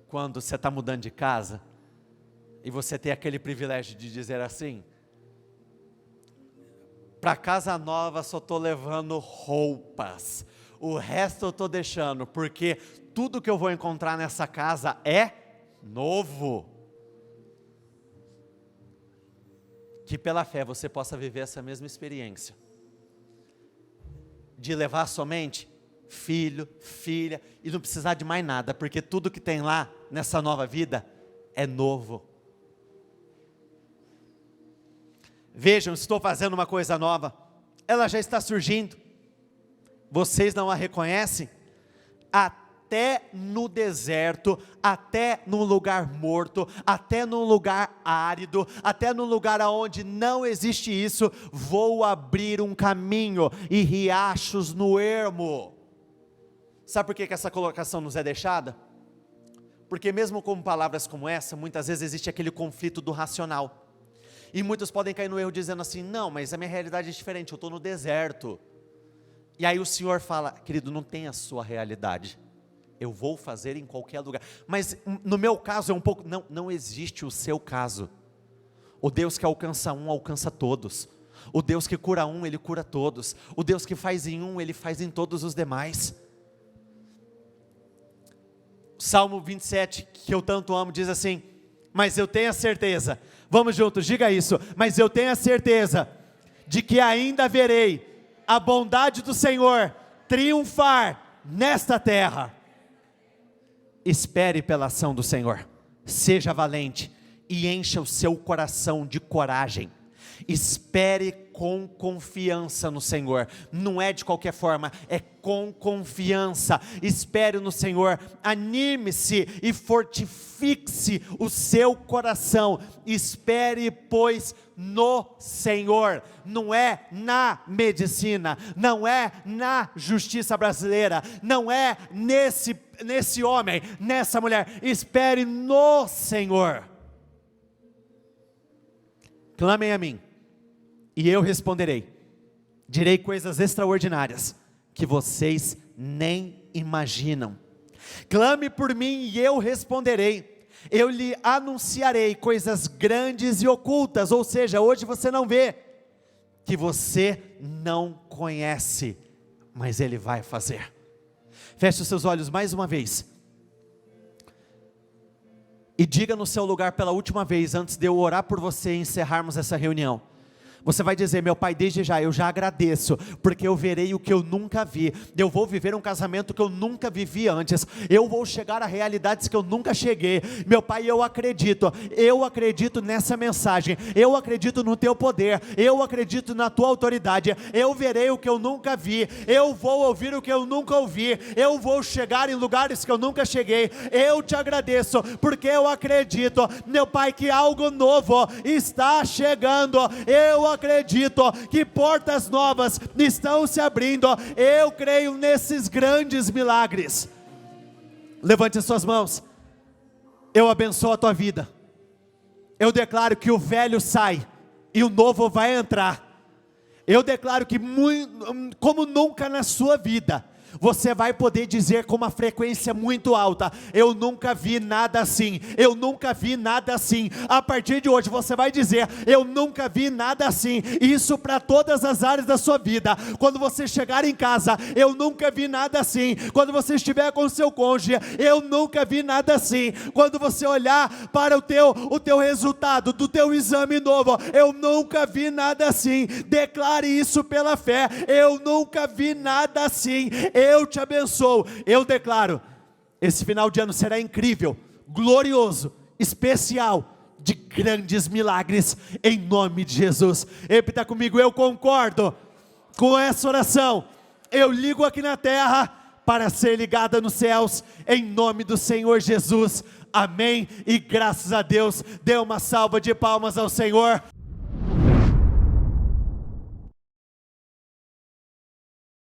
quando você está mudando de casa, e você tem aquele privilégio de dizer assim: para casa nova só estou levando roupas, o resto eu estou deixando, porque tudo que eu vou encontrar nessa casa é novo. Que pela fé você possa viver essa mesma experiência, de levar somente filho, filha, e não precisar de mais nada, porque tudo que tem lá, nessa nova vida, é novo. Vejam, estou fazendo uma coisa nova, ela já está surgindo, vocês não a reconhecem? Até no deserto, até num lugar morto, até num lugar árido, até num lugar onde não existe isso, vou abrir um caminho e riachos no ermo. Sabe por que essa colocação nos é deixada? Porque mesmo com palavras como essa, muitas vezes existe aquele conflito do racional. E muitos podem cair no erro dizendo assim: não, mas a minha realidade é diferente, eu estou no deserto. E aí o Senhor fala: querido, não tem a sua realidade, eu vou fazer em qualquer lugar. Mas no meu caso é um pouco, não existe o seu caso. O Deus que alcança um, alcança todos. O Deus que cura um, Ele cura todos. O Deus que faz em um, Ele faz em todos os demais. Salmo 27, que eu tanto amo, diz assim: mas eu tenho a certeza, vamos juntos, diga isso, mas eu tenho a certeza, de que ainda verei a bondade do Senhor triunfar nesta terra. Espere pela ação do Senhor, seja valente, e encha o seu coração de coragem. Espere com confiança no Senhor, não é de qualquer forma, é com confiança. Espere no Senhor, anime-se e fortifique-se o seu coração. Espere, pois, no Senhor, não é na medicina, não é na justiça brasileira, não é nesse homem, nessa mulher. Espere no Senhor. Clamem a mim, e eu responderei, direi coisas extraordinárias, que vocês nem imaginam. Clame por mim e eu responderei, eu lhe anunciarei coisas grandes e ocultas, ou seja, hoje você não vê, que você não conhece, mas Ele vai fazer. Feche os seus olhos mais uma vez, e diga no seu lugar pela última vez, antes de eu orar por você e encerrarmos essa reunião. Você vai dizer: meu Pai, desde já eu já agradeço, porque eu verei o que eu nunca vi, eu vou viver um casamento que eu nunca vivi antes, eu vou chegar a realidades que eu nunca cheguei. Meu Pai, eu acredito nessa mensagem, eu acredito no Teu poder, eu acredito na Tua autoridade, eu verei o que eu nunca vi, eu vou ouvir o que eu nunca ouvi, eu vou chegar em lugares que eu nunca cheguei. Eu Te agradeço, porque eu acredito, meu Pai, que algo novo está chegando. Eu acredito que portas novas estão se abrindo. Eu creio nesses grandes milagres. Levante as suas mãos. Eu abençoo a tua vida. Eu declaro que o velho sai e o novo vai entrar. Eu declaro que como nunca na sua vida, você vai poder dizer com uma frequência muito alta: eu nunca vi nada assim, eu nunca vi nada assim. A partir de hoje você vai dizer: eu nunca vi nada assim. Isso para todas as áreas da sua vida. Quando você chegar em casa: eu nunca vi nada assim. Quando você estiver com o seu cônjuge: eu nunca vi nada assim. Quando você olhar para o teu resultado do teu exame novo: eu nunca vi nada assim. Declare isso pela fé: eu nunca vi nada assim. Eu te abençoo. Eu declaro: esse final de ano será incrível, glorioso, especial, de grandes milagres, em nome de Jesus. Repita comigo: eu concordo com essa oração. Eu ligo aqui na terra para ser ligada nos céus, em nome do Senhor Jesus. Amém e graças a Deus. Dê uma salva de palmas ao Senhor.